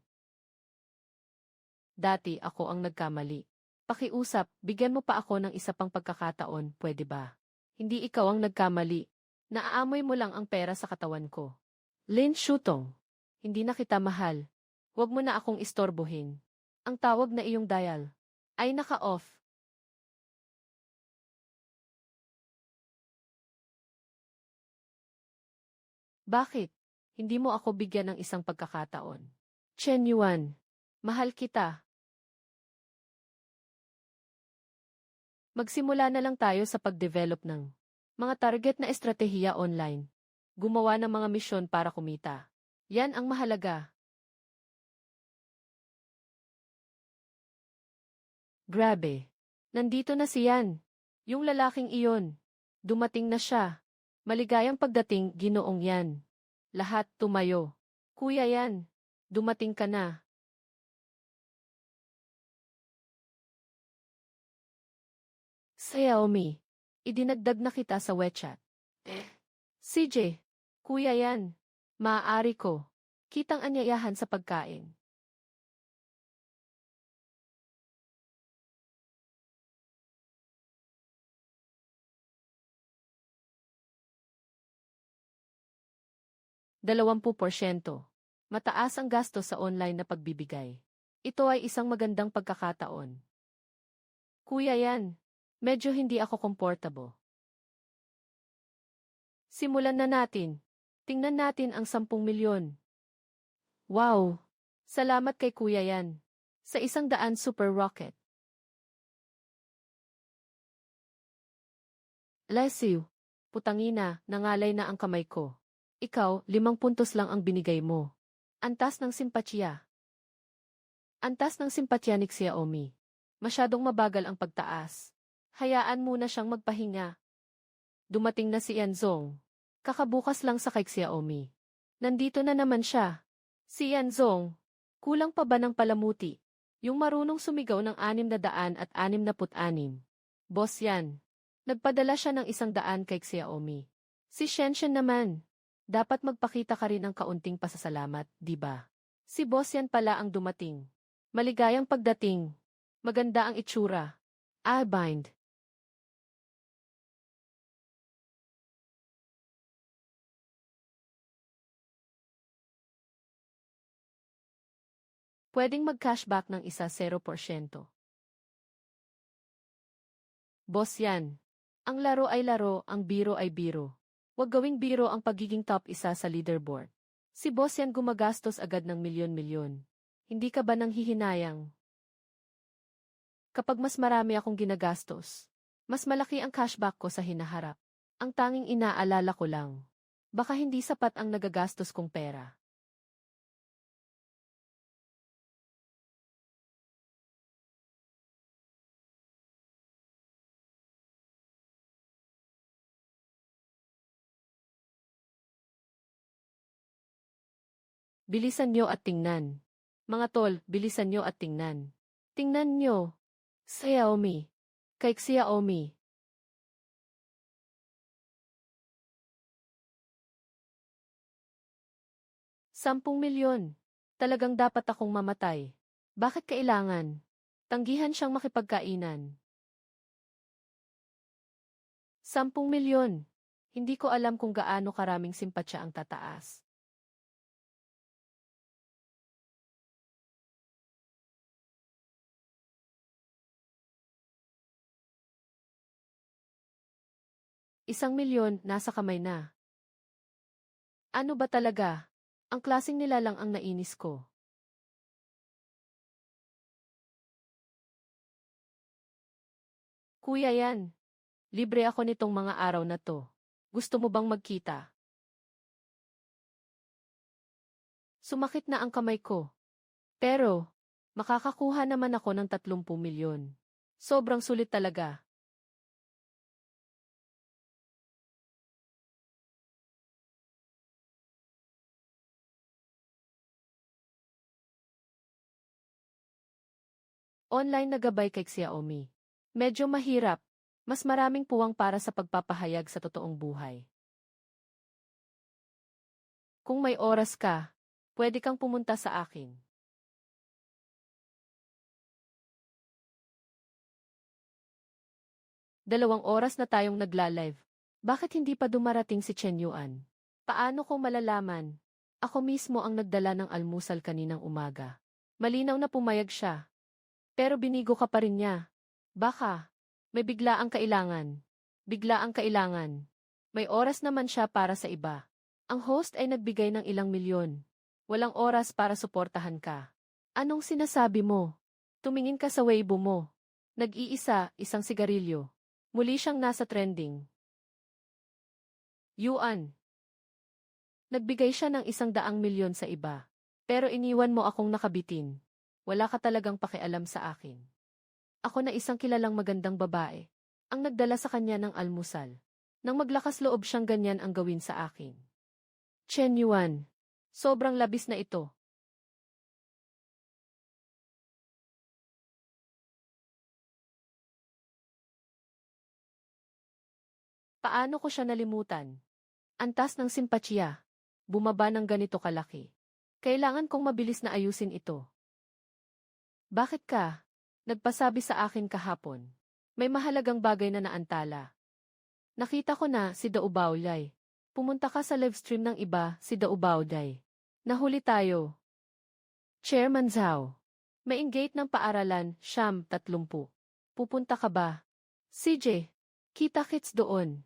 Dati ako ang nagkamali. Pakiusap, bigyan mo pa ako ng isa pang pagkakataon, pwede ba? Hindi ikaw ang nagkamali. Naaamoy mo lang ang pera sa katawan ko. Lin Shutong. Hindi na kita mahal. Huwag mo na akong istorbohin. Ang tawag na iyong dial ay naka-off. Bakit? Hindi mo ako bigyan ng isang pagkakataon. Chen Yuan. Mahal kita. Magsimula na lang tayo sa pag-develop ng mga target na estratehiya online. Gumawa ng mga misyon para kumita. Yan ang mahalaga. Grabe. Nandito na si Yan. Yung lalaking iyon. Dumating na siya. Maligayang pagdating, Ginoong Yan. Lahat tumayo. Kuya Yan. Dumating ka na. Xiaomi. Idinagdag na kita sa WeChat. CJ. Kuya Yan. Maaari ko. Kitang anyayahan sa pagkain. %20. Mataas ang gasto sa online na pagbibigay. Ito ay isang magandang pagkakataon. Kuya Yan. Medyo hindi ako comfortable. Simulan na natin. Tingnan natin ang 10 milyon. Wow! Salamat kay Kuya Yan. Sa 100 super rocket. Bless you. Putangina, nangalay na ang kamay ko. Ikaw, 5 puntos lang ang binigay mo. Antas ng simpatya. Antas ng simpatya ni Xiaomi. Masyadong mabagal ang pagtaas. Hayaan muna siyang magpahinga. Dumating na si Yanzong. Kakabukas lang sa kay Xiaomi. Nandito na naman siya. Si Yanzong. Kulang pa ba ng palamuti? Yung marunong sumigaw ng 666. Boss yan. Nagpadala siya ng 100 kay Xiaomi. Si Shenshen naman. Dapat magpakita ka rin ng kaunting pasasalamat, di ba? Si boss yan pala ang dumating. Maligayang pagdating. Maganda ang itsura. Bind. Pwedeng mag-cashback ng 0%. Boss yan. Ang laro ay laro, ang biro ay biro. Huwag gawing biro ang pagiging top 1 sa leaderboard. Si boss yan gumagastos agad ng milyon-milyon. Hindi ka ba nang hihinayang? Kapag mas marami akong ginagastos, mas malaki ang cashback ko sa hinaharap. Ang tanging inaalala ko lang. Baka hindi sapat ang nagagastos kong pera. Bilisan nyo at tingnan. Mga tol, bilisan nyo at tingnan. Tingnan nyo. Xiaomi. Kay Xiaomi. 10 milyon. Talagang dapat akong mamatay. Bakit kailangan? Tanggihan siyang makipagkainan. 10 milyon. Hindi ko alam kung gaano karaming simpatsya ang tataas. ₱1 milyon, nasa kamay na. Ano ba talaga? Ang klaseng nila lang ang nainis ko. Kuya yan. Libre ako nitong mga araw na to. Gusto mo bang magkita? Sumakit na ang kamay ko. Pero, makakakuha naman ako ng 30 milyon. Sobrang sulit talaga. Online na gabay kay Xiaomi. Medyo mahirap. Mas maraming puwang para sa pagpapahayag sa totoong buhay. Kung may oras ka, pwede kang pumunta sa akin. Dalawang oras na tayong nagla-live. Bakit hindi pa dumarating si Chen Yuan? Paano ko malalaman? Ako mismo ang nagdala ng almusal kaninang umaga. Malinaw na pumayag siya. Pero binigo ka pa rin niya. Baka, may biglaang kailangan. Biglaang kailangan. May oras naman siya para sa iba. Ang host ay nagbigay ng ilang milyon. Walang oras para suportahan ka. Anong sinasabi mo? Tumingin ka sa Weibo mo. Nag-iisa, isang sigarilyo. Muli siyang nasa trending. Yuan. Nagbigay siya ng 100 milyon sa iba. Pero iniwan mo akong nakabitin. Wala ka talagang pakialam sa akin. Ako na isang kilalang magandang babae. Ang nagdala sa kanya ng almusal. Nang maglakas loob siyang ganyan ang gawin sa akin. Chen Yuan. Sobrang labis na ito. Paano ko siya nalimutan? Antas ng simpatsya. Bumaba ng ganito kalaki. Kailangan kong mabilis na ayusin ito. Bakit ka? Nagpasabi sa akin kahapon. May mahalagang bagay na naantala. Nakita ko na si Dao Baolay. Pumunta ka sa livestream ng iba, si Dao Baolay. Nahuli tayo. Chairman Zhao. Main gate ng paaralan, Siyam, 30. Pupunta ka ba? CJ. Kita-kits doon.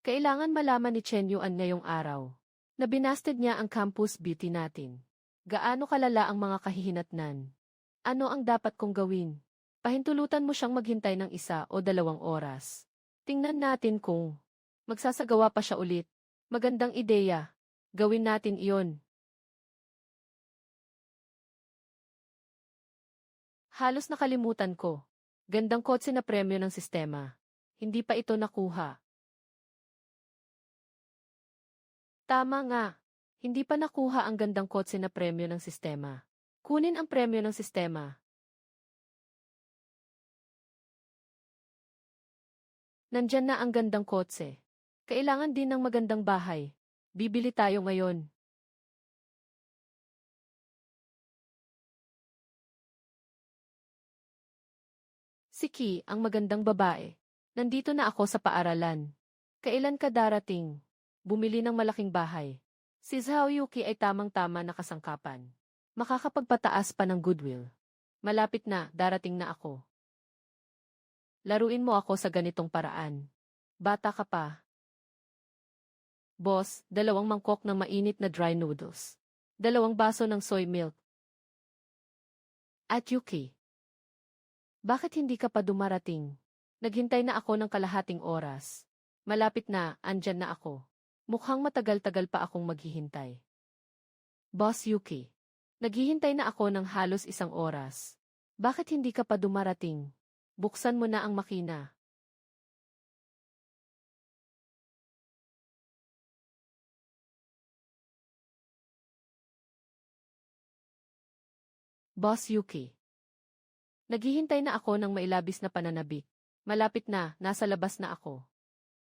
Kailangan malaman ni Chen Yuan ngayong araw na binasted niya ang campus beauty natin. Gaano kalala ang mga kahihinatnan? Ano ang dapat kong gawin? Pahintulutan mo siyang maghintay ng 1 o 2 oras. Tingnan natin kung magsasagawa pa siya ulit. Magandang ideya. Gawin natin iyon. Halos nakalimutan ko. Gandang kotse na premyo ng sistema. Hindi pa ito nakuha. Tama nga. Hindi pa nakuha ang gandang kotse na premyo ng sistema. Kunin ang premyo ng sistema. Nandyan na ang gandang kotse. Kailangan din ng magandang bahay. Bibili tayo ngayon. Si Ki, ang magandang babae. Nandito na ako sa paaralan. Kailan ka darating? Bumili ng malaking bahay. Si Zhao Yuki ay tamang-tama na kasangkapan. Makakapagpataas pa ng goodwill. Malapit na, darating na ako. Laruin mo ako sa ganitong paraan. Bata ka pa. Boss, 2 mangkok ng mainit na dry noodles. 2 baso ng soy milk. At Yuki. Bakit hindi ka pa dumarating? Naghintay na ako ng kalahating oras. Malapit na, andyan na ako. Mukhang matagal-tagal pa akong maghihintay. Boss Yuki. Naghihintay na ako ng halos 1 oras. Bakit hindi ka pa dumarating? Buksan mo na ang makina. Boss Yuki. Naghihintay na ako ng mailabis na pananabik. Malapit na, nasa labas na ako.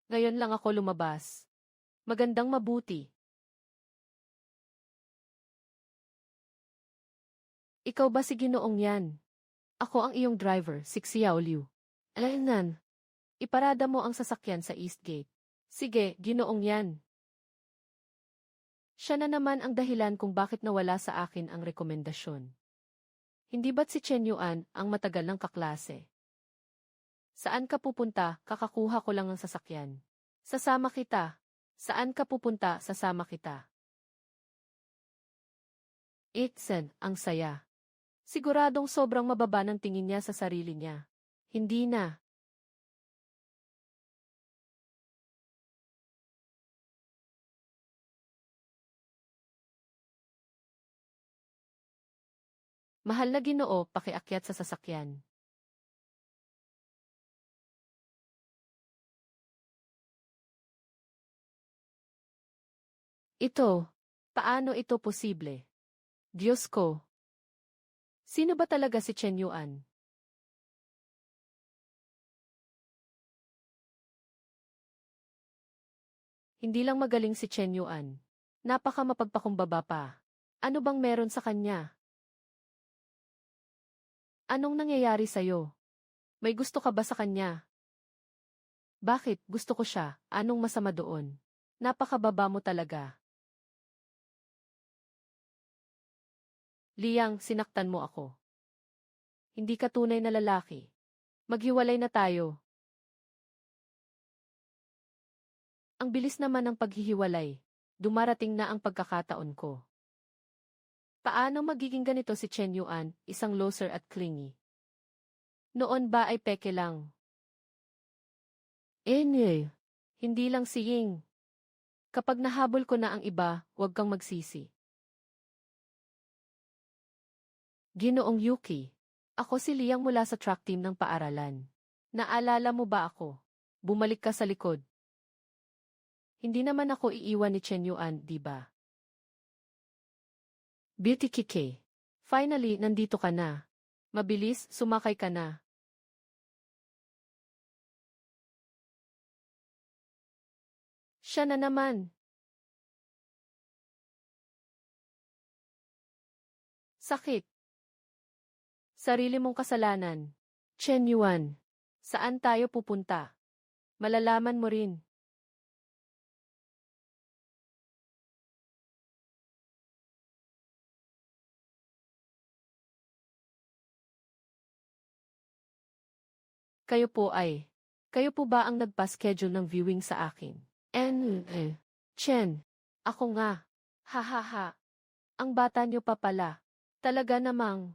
Ngayon lang ako lumabas. Magandang mabuti. Ikaw ba si Ginoong yan? Ako ang iyong driver, si Xiao Liu. Alaynan. Iparada mo ang sasakyan sa East Gate. Sige, Ginoong yan. Siya na naman ang dahilan kung bakit nawala sa akin ang rekomendasyon. Hindi ba't si Chen Yuan ang matagal ng kaklase? Saan ka pupunta? Kakakuha ko lang ng sasakyan. Sasama kita. Saan ka pupunta? Sasama kita. Itsen, ang saya. Siguradong sobrang mababa ng tingin niya sa sarili niya. Hindi na. Mahal na Ginoo, pakiakyat sa sasakyan. Ito. Paano ito posible? Diyos ko. Sino ba talaga si Chen Yuan? Hindi lang magaling si Chen Yuan. Napaka mapagpakumbaba pa. Ano bang meron sa kanya? Anong nangyayari sa'yo? May gusto ka ba sa kanya? Bakit? Gusto ko siya. Anong masama doon? Napakababa mo talaga. Liang, sinaktan mo ako. Hindi ka tunay na lalaki. Maghiwalay na tayo. Ang bilis naman ng paghihiwalay. Dumarating na ang pagkakataon ko. Paano magiging ganito si Chen Yuan, isang loser at clingy? Noon ba ay peke lang? Hindi lang si Ying. Kapag nahabol ko na ang iba, huwag kang magsisi. Ginoong Yuki. Ako si Liang mula sa track team ng paaralan. Naalala mo ba ako? Bumalik ka sa likod. Hindi naman ako iiwan ni Chen Yuan, di ba? Beauty Kike. Finally, nandito ka na. Mabilis, sumakay ka na. Siya na naman. Sakit. Sarili mong kasalanan. Chen Yuan. Saan tayo pupunta? Malalaman mo rin. Kayo po ba ang nagpa-schedule ng viewing sa akin? Chen. Ako nga. Ha ha ha. Ang bata niyo pa pala. Talaga namang.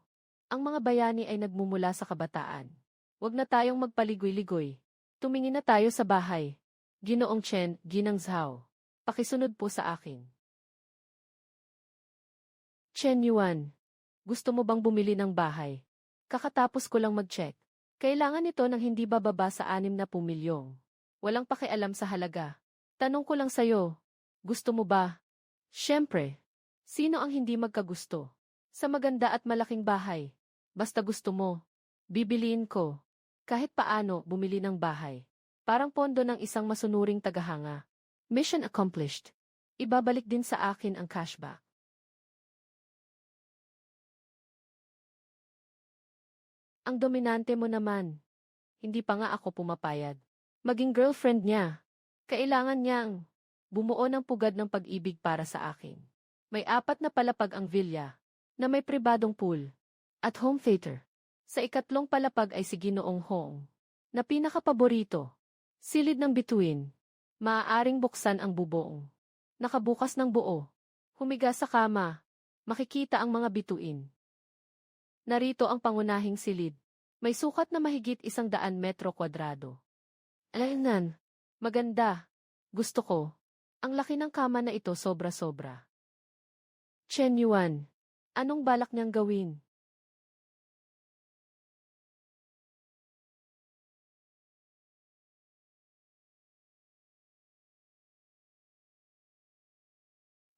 Ang mga bayani ay nagmumula sa kabataan. Huwag na tayong magpaligoy-ligoy. Tumingin na tayo sa bahay. Ginoong Chen, Ginang Zhao. Pakisunod po sa akin. Chen Yuan. Gusto mo bang bumili ng bahay? Kakatapos ko lang mag-check. Kailangan ito ng hindi bababa sa 60 milyong. Walang pakialam sa halaga. Tanong ko lang sa'yo. Gusto mo ba? Siyempre. Sino ang hindi magkagusto? Sa maganda at malaking bahay. Basta gusto mo. Bibiliin ko. Kahit paano, bumili ng bahay. Parang pondo ng isang masunuring tagahanga. Mission accomplished. Ibabalik din sa akin ang cashback. Ang dominante mo naman. Hindi pa nga ako pumapayag. Maging girlfriend niya. Kailangan niyang bumuo ng pugad ng pag-ibig para sa akin. May 4 na palapag ang villa, na may pribadong pool, at home theater. Sa 3 palapag ay si Ginoong Hong, na pinakapaborito. Silid ng bituin. Maaaring buksan ang bubong. Nakabukas ng buo. Humiga sa kama. Makikita ang mga bituin. Narito ang pangunahing silid. May sukat na mahigit 100 metro kwadrado. Alaynan. Maganda. Gusto ko. Ang laki ng kama na ito sobra-sobra. Chen Yuan. Anong balak niyang gawin?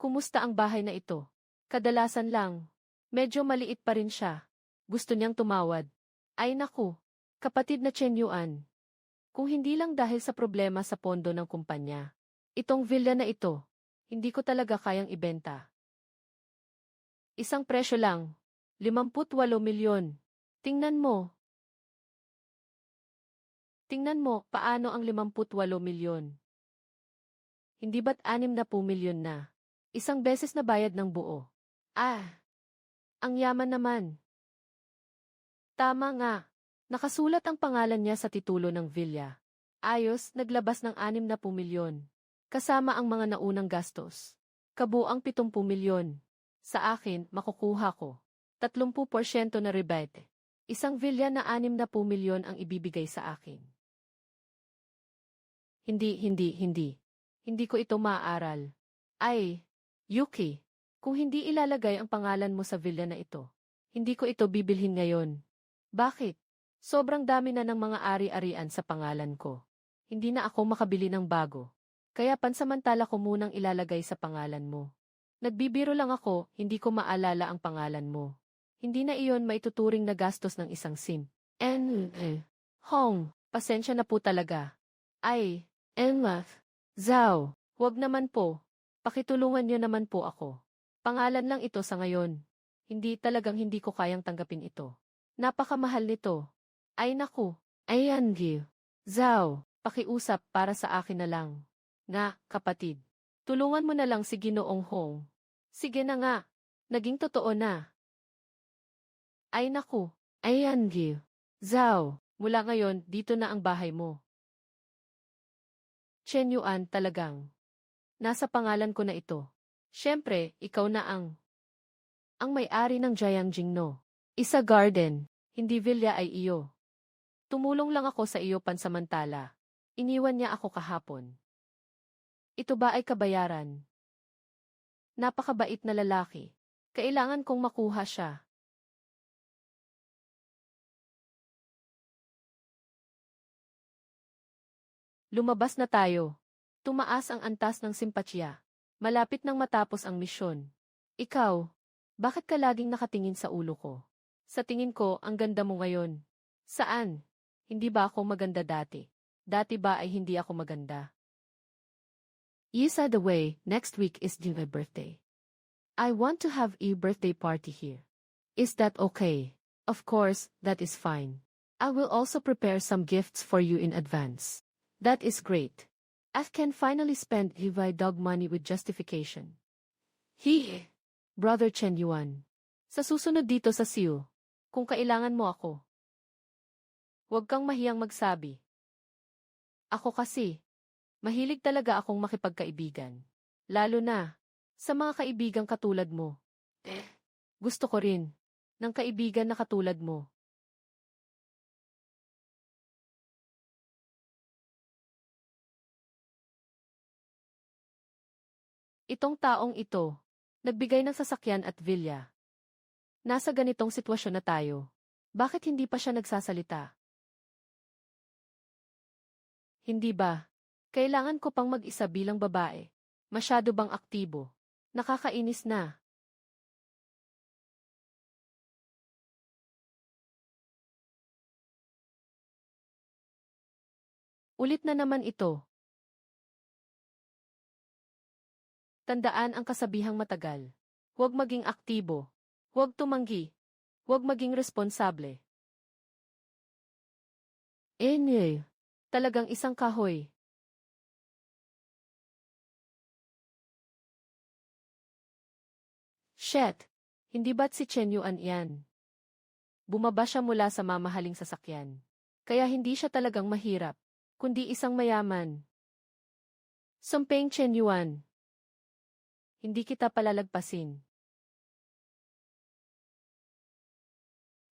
Kumusta ang bahay na ito? Kadalasan lang. Medyo maliit pa rin siya. Gusto niyang tumawad. Ay naku, kapatid na Chen Yuan. Kung hindi lang dahil sa problema sa pondo ng kumpanya. Itong villa na ito, hindi ko talaga kayang ibenta. Isang presyo lang, 58 milyon. Tingnan mo. Tingnan mo, paano ang 58 milyon? Hindi ba't 60 milyon na? Isang beses na bayad ng buo. Ah, ang yaman naman. Tama nga. Nakasulat ang pangalan niya sa titulo ng villa. Ayos, naglabas ng 60 milyon. Kasama ang mga naunang gastos. Kabuang 70 milyon. Sa akin, makukuha ko 30% na rebate. Isang villa na 60 milyon ang ibibigay sa akin. Hindi. Hindi ko ito maaaral. Ay, Yuki, kung hindi ilalagay ang pangalan mo sa villa na ito, hindi ko ito bibilhin ngayon. Bakit? Sobrang dami na ng mga ari-arian sa pangalan ko. Hindi na ako makabili ng bago. Kaya pansamantala ko munang ilalagay sa pangalan mo. Nagbibiro lang ako, hindi ko maalala ang pangalan mo. Hindi na iyon maituturing na gastos ng isang SIM. Hong, pasensya na po talaga. Ay, Zhao, wag naman po. Pakitulungan niyo naman po ako. Pangalan lang ito sa ngayon. Hindi ko kayang tanggapin ito. Napakamahal nito. Ay naku, ayan Zhao, pakiusap para sa akin na lang. Nga, kapatid. Tulungan mo na lang si Ginoong Hong. Sige na nga. Naging totoo na. Ay naku, ayan Zhao, mula ngayon dito na ang bahay mo. Chen Yuan talagang. Nasa pangalan ko na ito. Siyempre, ikaw na ang may-ari ng Jiangjing no. Isa garden, hindi villa ay iyo. Tumulong lang ako sa iyo pansamantala. Iniwan niya ako kahapon. Ito ba ay kabayaran? Napakabait na lalaki. Kailangan kong makuha siya. Lumabas na tayo. Tumaas ang antas ng simpatya. Malapit nang matapos ang misyon. Ikaw, bakit ka laging nakatingin sa ulo ko? Sa tingin ko, ang ganda mo ngayon. Saan? Hindi ba ako maganda dati? Dati ba ay hindi ako maganda? Isa the way, next week is my birthday. I want to have a birthday party here. Is that okay? Of course, that is fine. I will also prepare some gifts for you in advance. That is great. I can finally spend my dog money with justification. Brother Chen Yuan. Sa susunod dito sa Seoul, kung kailangan mo ako, huwag kang mahiyang magsabi. Ako kasi, mahilig talaga akong makipagkaibigan. Lalo na, sa mga kaibigang katulad mo. Gusto ko rin, ng kaibigan na katulad mo. Itong taong ito, nagbigay ng sasakyan at villa. Nasa ganitong sitwasyon na tayo. Bakit hindi pa siya nagsasalita? Hindi ba? Kailangan ko pang mag-isa bilang babae. Masyado bang aktibo? Nakakainis na. Ulit na naman ito. Tandaan ang kasabihang matagal. Huwag maging aktibo. Huwag tumanggi. Huwag maging responsable. Talagang isang kahoy. Shit! Hindi ba't si Chen Yuan yan? Bumaba siya mula sa mamahaling sasakyan. Kaya hindi siya talagang mahirap, kundi isang mayaman. Sumpeng Chen Yuan. Hindi kita palalagpasin.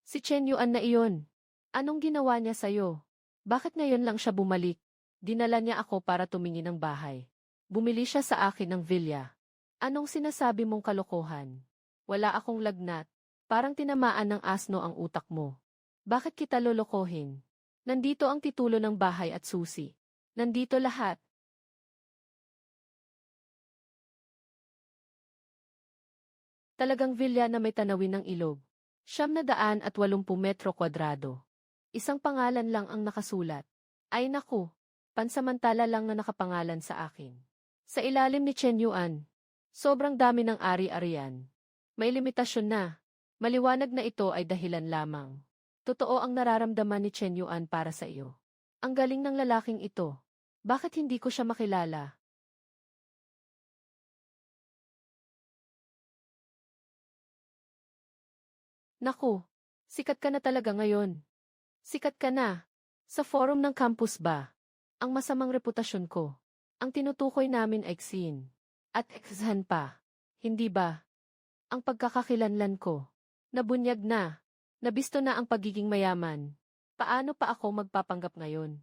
Si Chen Yuan na iyon. Anong ginawa niya sa'yo? Bakit ngayon lang siya bumalik? Dinala niya ako para tumingin ng bahay. Bumili siya sa akin ng villa. Anong sinasabi mong kalokohan? Wala akong lagnat. Parang tinamaan ng asno ang utak mo. Bakit kita lolokohin? Nandito ang titulo ng bahay at susi. Nandito lahat. Talagang villa na may tanawin ng ilog. 780 metro kwadrado. Isang pangalan lang ang nakasulat. Ay naku, pansamantala lang na nakapangalan sa akin. Sa ilalim ni Chen Yuan. Sobrang dami ng ari-arian. May limitasyon na. Maliwanag na ito ay dahilan lamang. Totoo ang nararamdaman ni Chen Yuan para sa iyo. Ang galing ng lalaking ito. Bakit hindi ko siya makilala? Naku, sikat ka na talaga ngayon. Sikat ka na. Sa forum ng campus ba? Ang masamang reputasyon ko. Ang tinutukoy namin ay Xin. At Xhan pa. Hindi ba? Ang pagkakakilanlan ko. Nabunyag na. Nabisto na ang pagiging mayaman. Paano pa ako magpapanggap ngayon?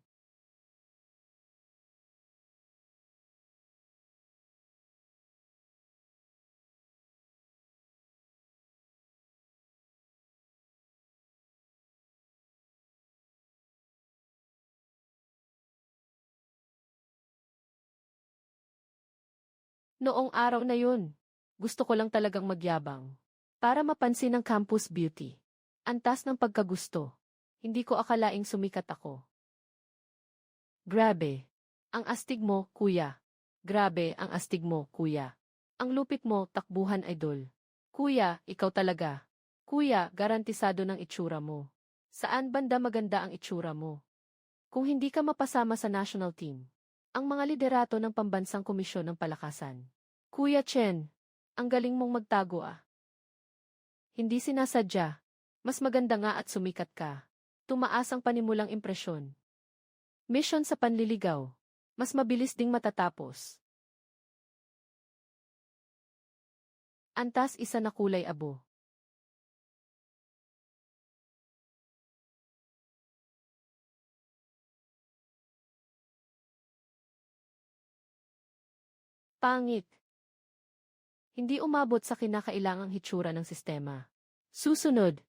Noong araw na yun, gusto ko lang talagang magyabang. Para mapansin ng campus beauty. Antas ng pagkagusto. Hindi ko akalaing sumikat ako. Grabe. Ang astig mo, kuya. Grabe ang astig mo, kuya. Ang lupit mo, takbuhan idol. Kuya, ikaw talaga. Kuya, garantisado ng itsura mo. Saan banda maganda ang itsura mo? Kung hindi ka mapasama sa national team, ang mga liderato ng pambansang komisyon ng palakasan. Kuya Chen, ang galing mong magtago ah. Hindi sinasadya. Mas maganda nga at sumikat ka. Tumaas ang panimulang impresyon. Mission sa panliligaw. Mas mabilis ding matatapos. Antas isa na kulay abo. Pangit. Hindi umabot sa kinakailangang hitsura ng sistema. Susunod.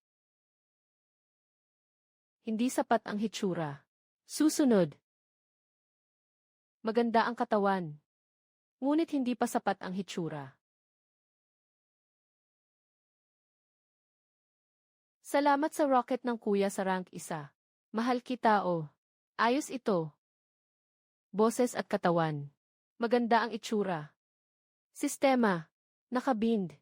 Hindi sapat ang hitsura. Susunod. Maganda ang katawan. Ngunit hindi pa sapat ang hitsura. Salamat sa rocket ng kuya sa rank 1. Mahal kita oh. Ayos ito. Boses at katawan. Maganda ang itsura. Sistema. Nakabind.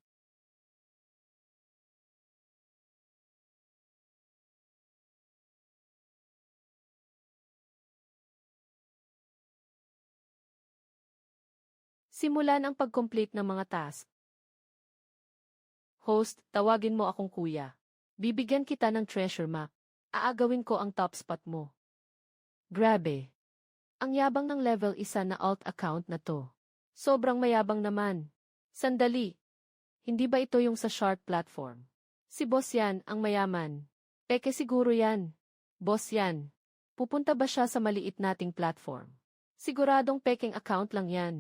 Simulan ang pag-complete ng mga task. Host, tawagin mo akong kuya. Bibigyan kita ng treasure map. Aagawin ko ang top spot mo. Grabe. Ang yabang ng level 1 na alt account na to. Sobrang mayabang naman. Sandali. Hindi ba ito yung sa short platform? Si boss yan, ang mayaman. Peke siguro yan. Boss yan. Pupunta ba siya sa maliit nating platform? Siguradong peking account lang yan.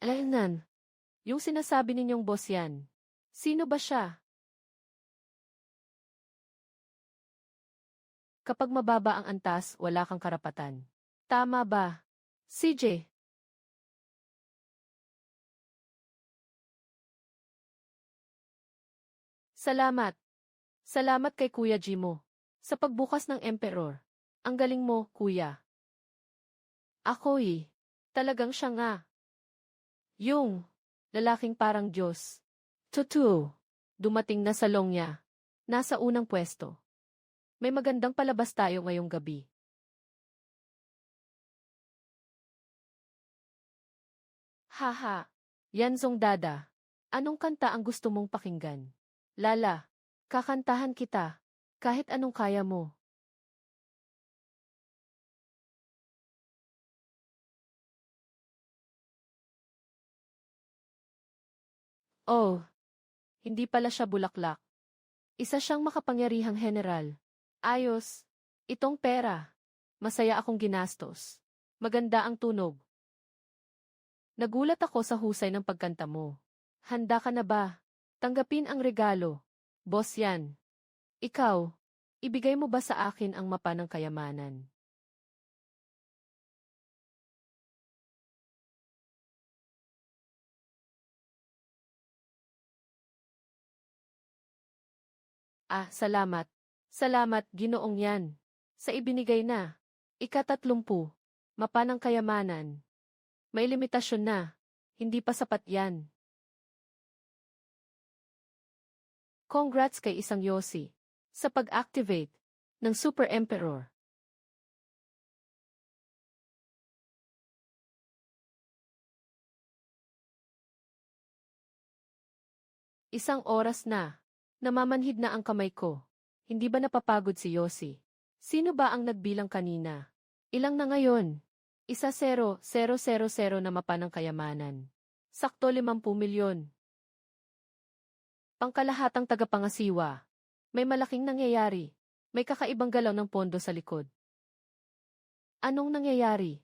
Alainan. Yung sinasabi ninyong boss yan. Sino ba siya? Kapag mababa ang antas, wala kang karapatan. Tama ba? CJ. Salamat. Salamat kay Kuya Jimo. Sa pagbukas ng Emperor. Ang galing mo, kuya. Ako eh. Talagang siya nga. Yung lalaking parang Diyos. Tutu. Dumating na sa long niya. Nasa unang pwesto. May magandang palabas tayo ngayong gabi. Haha. Yanzong Dada. Anong kanta ang gusto mong pakinggan? Lala. Kakantahan kita. Kahit anong kaya mo. Oh. Hindi pala siya bulaklak. Isa siyang makapangyarihang general. Ayos. Itong pera. Masaya akong ginastos. Maganda ang tunog. Nagulat ako sa husay ng pagkanta mo. Handa ka na ba? Tanggapin ang regalo. Boss yan. Ikaw, ibigay mo ba sa akin ang mapa ng kayamanan? Ah, salamat. Salamat, Ginoong yan. Sa ibinigay na. Ika-30. Mapa ng kayamanan. May limitasyon na. Hindi pa sapat yan. Congrats kay isang Yossi sa pag-activate ng Super Emperor. Isang oras na. Namamanhid na ang kamay ko. Hindi ba napapagod si Yossi? Sino ba ang nagbilang kanina? Ilang na ngayon? 1,000,000 na mapa ng kayamanan. Sakto 50 milyon. Pangkalahatang tagapangasiwa. May malaking nangyayari. May kakaibang galaw ng pondo sa likod. Anong nangyayari?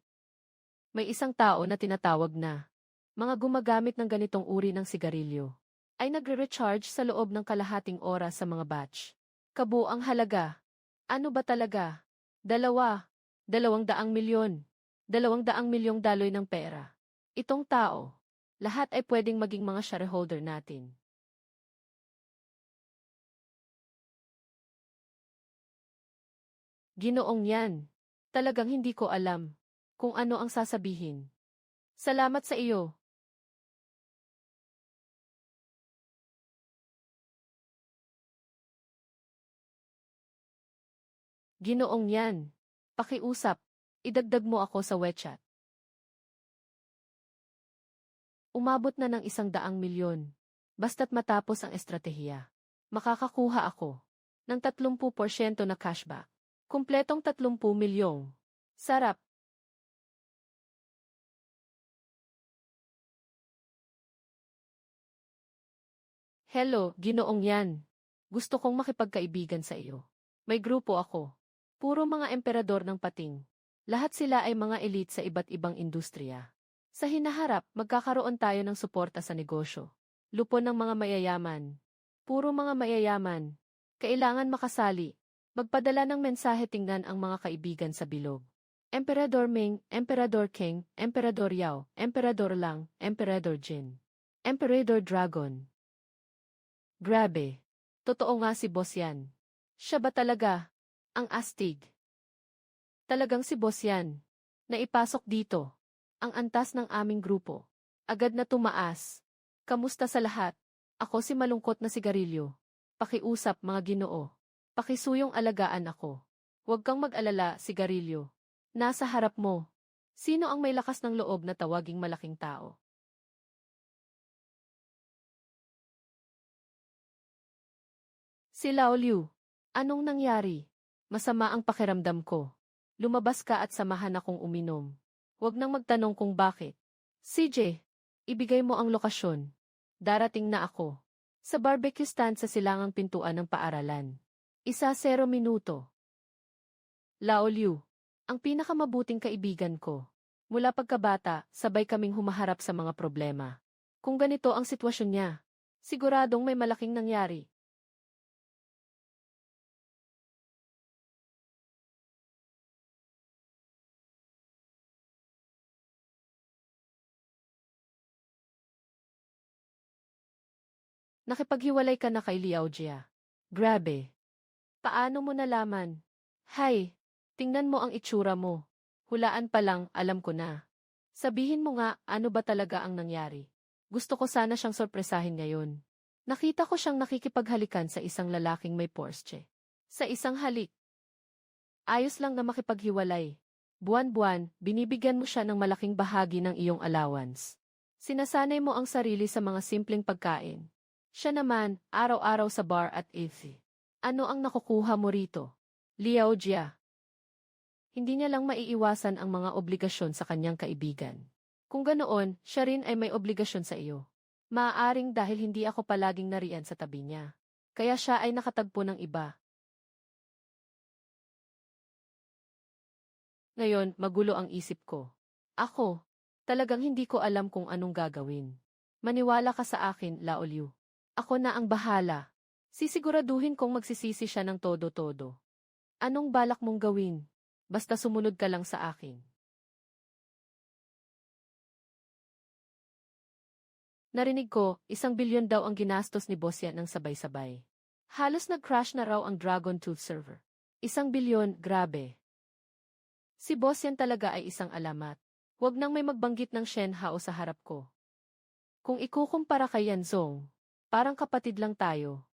May isang tao na tinatawag na mga gumagamit ng ganitong uri ng sigarilyo ay nagre-recharge sa loob ng kalahating oras sa mga batch. Kabuang halaga. Ano ba talaga? 200 milyon. 200 milyong daloy ng pera. Itong tao. Lahat ay pwedeng maging mga shareholder natin. Ginoong yan. Talagang hindi ko alam kung ano ang sasabihin. Salamat sa iyo. Ginoong yan. Pakiusap. Idagdag mo ako sa WeChat. Umabot na ng 100 milyon. Basta't matapos ang estratehiya. Makakakuha ako ng 30% na cashback. Kumpletong 30 milyong. Sarap. Hello, Ginoong yan. Gusto kong makipagkaibigan sa iyo. May grupo ako. Puro mga emperador ng pating. Lahat sila ay mga elite sa iba't ibang industriya. Sa hinaharap, magkakaroon tayo ng suporta sa negosyo. Lupon ng mga mayayaman. Puro mga mayayaman. Kailangan makasali. Magpadala ng mensahe, tingnan ang mga kaibigan sa bilog. Emperador Ming, Emperador King, Emperador Yao, Emperador Lang, Emperador Jin. Emperador Dragon. Grabe. Totoo nga si boss yan. Siya ba talaga? Ang astig. Talagang si boss yan. Naipasok dito. Ang antas ng aming grupo. Agad na tumaas. Kamusta sa lahat? Ako si malungkot na sigarilyo. Pakiusap, mga Ginoo. Pakisuyong alagaan ako. Huwag kang mag-alala, sigarilyo. Nasa harap mo. Sino ang may lakas ng loob na tawaging malaking tao? Si Lao Liu. Anong nangyari? Masama ang pakiramdam ko. Lumabas ka at samahan akong uminom. Huwag nang magtanong kung bakit. CJ, ibigay mo ang lokasyon. Darating na ako. Sa barbecue stand sa silangang pintuan ng paaralan. 1-0 minuto. Lao Liu, ang pinakamabuting kaibigan ko. Mula pagkabata, sabay kaming humaharap sa mga problema. Kung ganito ang sitwasyon niya, siguradong may malaking nangyari. Nakipaghiwalay ka na kay Liao Jia. Grabe. Paano mo nalaman? Hay, tingnan mo ang itsura mo. Hulaan pa lang, alam ko na. Sabihin mo nga, ano ba talaga ang nangyari? Gusto ko sana siyang sorpresahin ngayon. Nakita ko siyang nakikipaghalikan sa isang lalaking may Porsche. Sa isang halik. Ayos lang na makipaghiwalay. Buwan-buwan, binibigyan mo siya ng malaking bahagi ng iyong allowance. Sinasanay mo ang sarili sa mga simpleng pagkain. Siya naman, araw-araw sa bar at iffy. Ano ang nakukuha mo rito? Liao Jia. Hindi niya lang maiiwasan ang mga obligasyon sa kanyang kaibigan. Kung ganoon, siya rin ay may obligasyon sa iyo. Maaaring dahil hindi ako palaging nariyan sa tabi niya. Kaya siya ay nakatagpo ng iba. Ngayon, magulo ang isip ko. Ako, talagang hindi ko alam kung anong gagawin. Maniwala ka sa akin, Laolyu. Ako na ang bahala. Sisiguraduhin kong magsisisi siya ng todo-todo. Anong balak mong gawin? Basta sumunod ka lang sa akin. Narinig ko, 1 bilyon daw ang ginastos ni boss yan ng sabay-sabay. Halos nag-crash na raw ang Dragon Tooth server. 1 bilyon, grabe. Si boss yan talaga ay isang alamat. Huwag nang may magbanggit ng Shenhao sa harap ko. Kung ikukumpara kay Yanzong, parang kapatid lang tayo.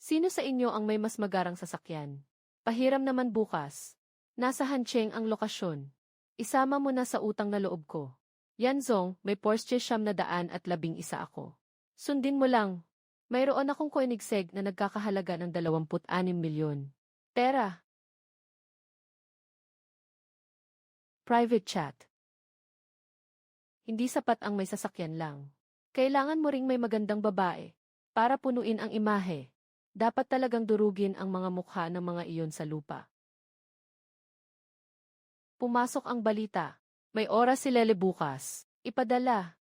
Sino sa inyo ang may mas magarang sasakyan? Pahiram naman bukas. Nasa Hancheng ang lokasyon. Isama mo na sa utang na loob ko. Yanzong, may Porsche 911 ako. Sundin mo lang. Mayroon akong Koenigsegg na nagkakahalaga ng 26 milyon. Pera. Private chat. Hindi sapat ang may sasakyan lang. Kailangan mo ring may magandang babae. Para punuin ang imahe. Dapat talagang durugin ang mga mukha ng mga iyon sa lupa. Pumasok ang balita. May oras si Lele bukas. Ipadala.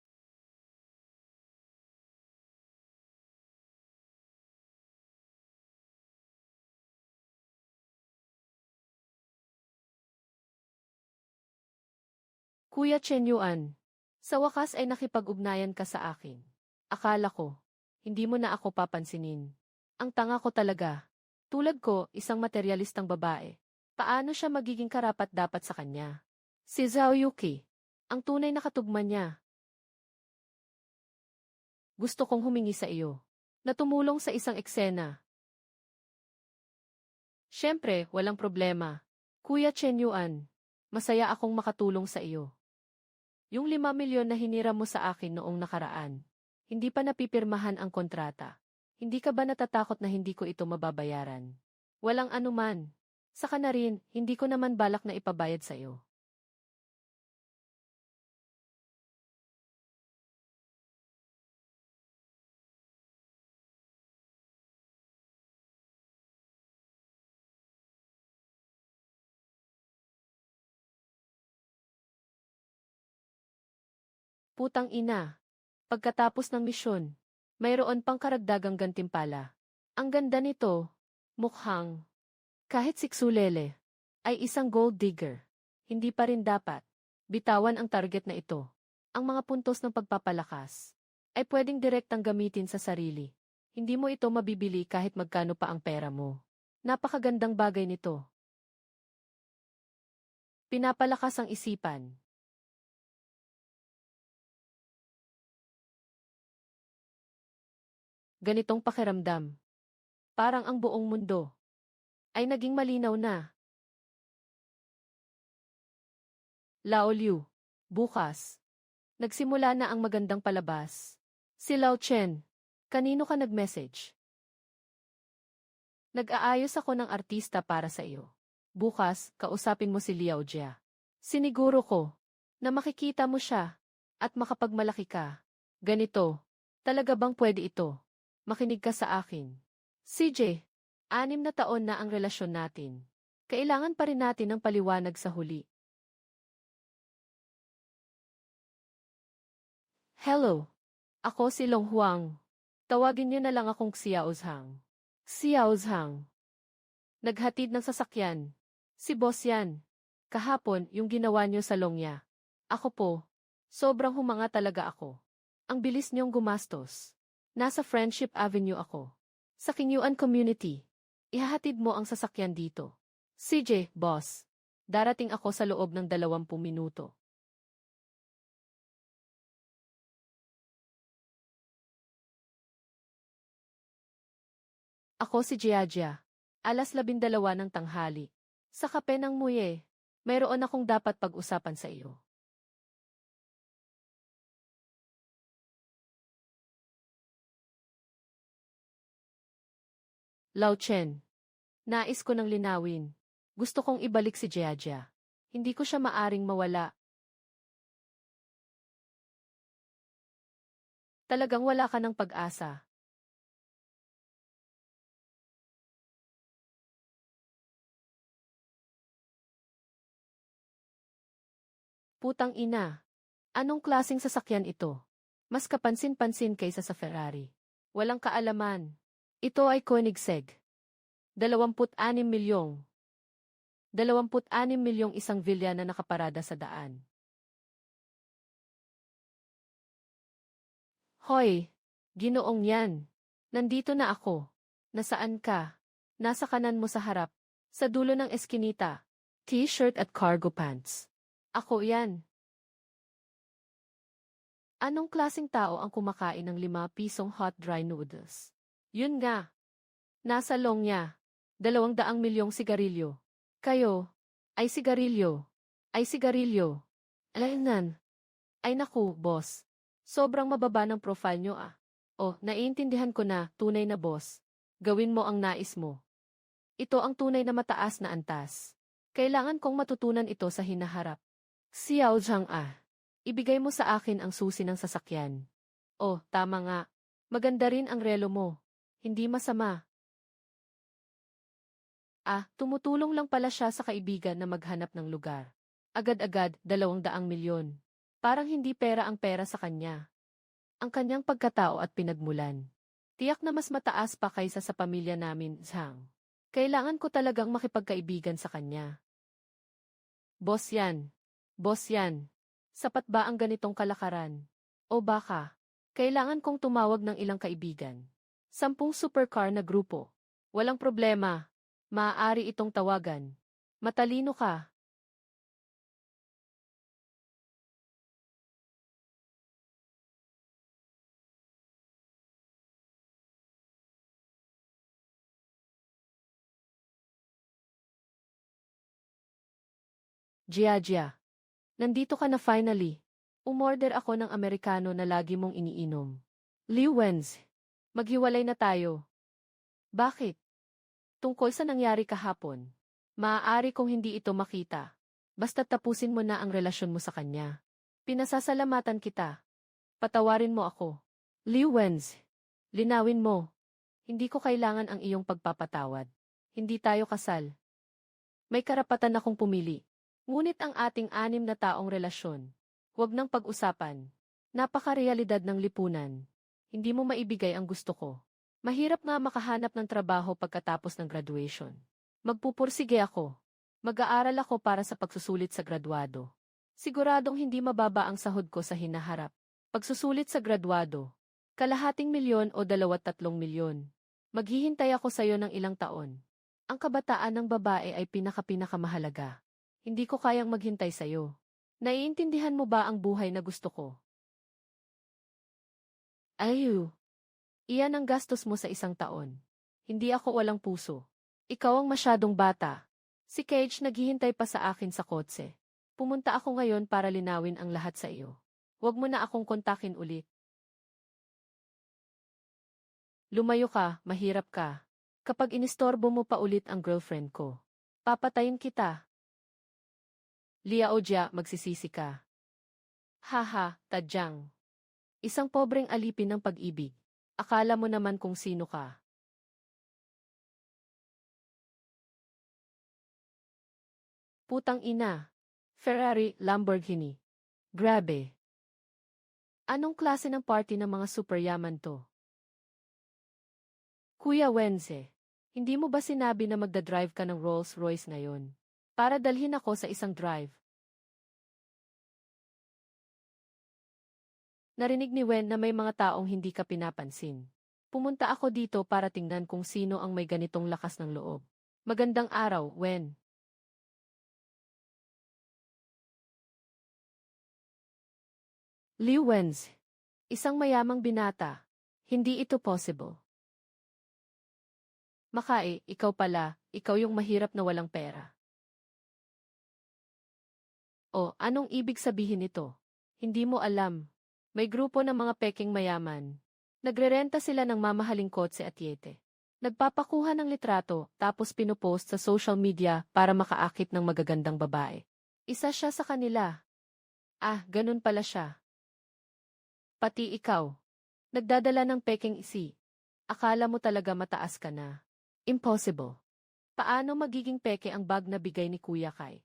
Kuya Chen Yuan, sa wakas ay nakipag-ugnayan ka sa akin. Akala ko, hindi mo na ako papansinin. Ang tanga ko talaga. Tulad ko, isang materyalistang babae. Paano siya magiging karapat-dapat sa kanya? Si Zhao Yuki, ang tunay na katugma niya. Gusto kong humingi sa iyo na tumulong sa isang eksena. Siyempre, walang problema. Kuya Chen Yuan, masaya akong makatulong sa iyo. Yung 5 milyon na hiniram mo sa akin noong nakaraan, hindi pa napipirmahan ang kontrata. Hindi ka ba natatakot na hindi ko ito mababayaran? Walang anuman. Saka na rin, hindi ko naman balak na ipabayad sa iyo. Putang ina. Pagkatapos ng misyon, mayroon pang karagdagang gantimpala. Ang ganda nito, mukhang, kahit siksulele, ay isang gold digger. Hindi pa rin dapat. Bitawan ang target na ito. Ang mga puntos ng pagpapalakas ay pwedeng direktang gamitin sa sarili. Hindi mo ito mabibili kahit magkano pa ang pera mo. Napakagandang bagay nito. Pinapalakas ang isipan. Ganitong pakiramdam. Parang ang buong mundo ay naging malinaw na. Laolyu, bukas. Nagsimula na ang magandang palabas. Si Lao Chen, kanino ka nag-message? Nag-aayos ako ng artista para sa iyo. Bukas, kausapin mo si Liao Jia. Siniguro ko na makikita mo siya at makapagmalaki ka. Ganito, talaga bang pwede ito? Makinig ka sa akin. CJ, 6 na taon na ang relasyon natin. Kailangan pa rin natin ng paliwanag sa huli. Hello, ako si Long Huang. Tawagin niyo na lang akong Xiao Zhang. Xiao Zhang. Naghatid ng sasakyan. Si boss yan. Kahapon, yung ginawa niyo sa Longya. Ako po, sobrang humanga talaga ako. Ang bilis niyong gumastos. Nasa Friendship Avenue ako. Sa Qingyuan Community. Ihahatid mo ang sasakyan dito. CJ, boss. Darating ako sa loob ng 20 minuto. Ako si Jiajia. 12:00 ng tanghali. Sa kape ng muye. Mayroon akong dapat pag-usapan sa iyo. Lao Chen. Nais ko nang linawin. Gusto kong ibalik si Jiajia. Hindi ko siya maaring mawala. Talagang wala ka ng pag-asa. Putang ina. Anong klaseng sasakyan ito? Mas kapansin-pansin kaysa sa Ferrari. Walang kaalaman. Ito ay Koenigsegg. 26 milyong. 26 milyong isang vilya na nakaparada sa daan. Hoy, ginoong yan. Nandito na ako. Nasaan ka? Nasa kanan mo sa harap. Sa dulo ng eskinita. T-shirt at cargo pants. Ako yan. Anong klaseng tao ang kumakain ng 5 pisong hot dry noodles? Yun nga. Nasa long niya. 200 milyong sigarilyo. Kayo. Ay sigarilyo. Ay sigarilyo. Alainan. Ay naku, boss. Sobrang mababa ng profile nyo ah. Oh, naiintindihan ko na, tunay na boss. Gawin mo ang nais mo. Ito ang tunay na mataas na antas. Kailangan kong matutunan ito sa hinaharap. Xiao Zhang ah. Ibigay mo sa akin ang susi ng sasakyan. Oh, tama nga. Maganda rin ang relo mo. Hindi masama. Ah, tumutulong lang pala siya sa kaibigan na maghanap ng lugar. Agad-agad, 200 milyon. Parang hindi pera ang pera sa kanya. Ang kanyang pagkatao at pinagmulan. Tiyak na mas mataas pa kaysa sa pamilya namin, Zhang. Kailangan ko talagang makipagkaibigan sa kanya. Boss yan. Boss yan. Sapat ba ang ganitong kalakaran? O baka, kailangan kong tumawag ng ilang kaibigan. 10 supercar na grupo. Walang problema. Maaari itong tawagan. Matalino ka. Gia. Nandito ka na finally. Umorder ako ng Amerikano na lagi mong iniinom. Liu Wenz. Maghiwalay na tayo. Bakit? Tungkol sa nangyari kahapon. Maaari kong hindi ito makita. Basta tapusin mo na ang relasyon mo sa kanya. Pinasasalamatan kita. Patawarin mo ako. Liu Wenz. Linawin mo. Hindi ko kailangan ang iyong pagpapatawad. Hindi tayo kasal. May karapatan akong pumili. Ngunit ang ating 6 na taong relasyon. Huwag nang pag-usapan. Napaka-realidad ng lipunan. Hindi mo maibigay ang gusto ko. Mahirap nga makahanap ng trabaho pagkatapos ng graduation. Magpupursige ako. Mag-aaral ako para sa pagsusulit sa graduado. Siguradong hindi mababa ang sahod ko sa hinaharap. Pagsusulit sa graduado. 250,000 o 2-3 milyon. Maghihintay ako sa iyo ng ilang taon. Ang kabataan ng babae ay pinakamahalaga. Hindi ko kayang maghintay sa iyo. Naiintindihan mo ba ang buhay na gusto ko? Ayu. Iyan ang gastos mo sa isang taon. Hindi ako walang puso. Ikaw ang masyadong bata. Si Cage naghihintay pa sa akin sa kotse. Pumunta ako ngayon para linawin ang lahat sa iyo. Huwag mo na akong kontakin ulit. Lumayo ka, mahirap ka. Kapag inistorbo mo pa ulit ang girlfriend ko, papatayin kita. Liao Jia, magsisisi ka. Haha, tadyang. Isang pobreng alipin ng pag-ibig. Akala mo naman kung sino ka. Putang ina. Ferrari, Lamborghini. Grabe. Anong klase ng party ng mga superyaman to? Kuya Wenze, hindi mo ba sinabi na magdadrive ka ng Rolls Royce ngayon? Para dalhin ako sa isang drive. Narinig ni Wen na may mga taong hindi ka pinapansin. Pumunta ako dito para tingnan kung sino ang may ganitong lakas ng loob. Magandang araw, Wen. Liu Wenz. Isang mayamang binata. Hindi ito possible. Makae, ikaw pala, ikaw yung mahirap na walang pera. O, anong ibig sabihin nito? Hindi mo alam. May grupo ng mga peking mayaman. Nagrerenta sila ng mamahaling kotse at yete. Nagpapakuha ng litrato, tapos pinupost sa social media para makaakit ng magagandang babae. Isa siya sa kanila. Ah, ganun pala siya. Pati ikaw. Nagdadala ng peking isi. Akala mo talaga mataas ka na. Impossible. Paano magiging peke ang bag na bigay ni Kuya Kai?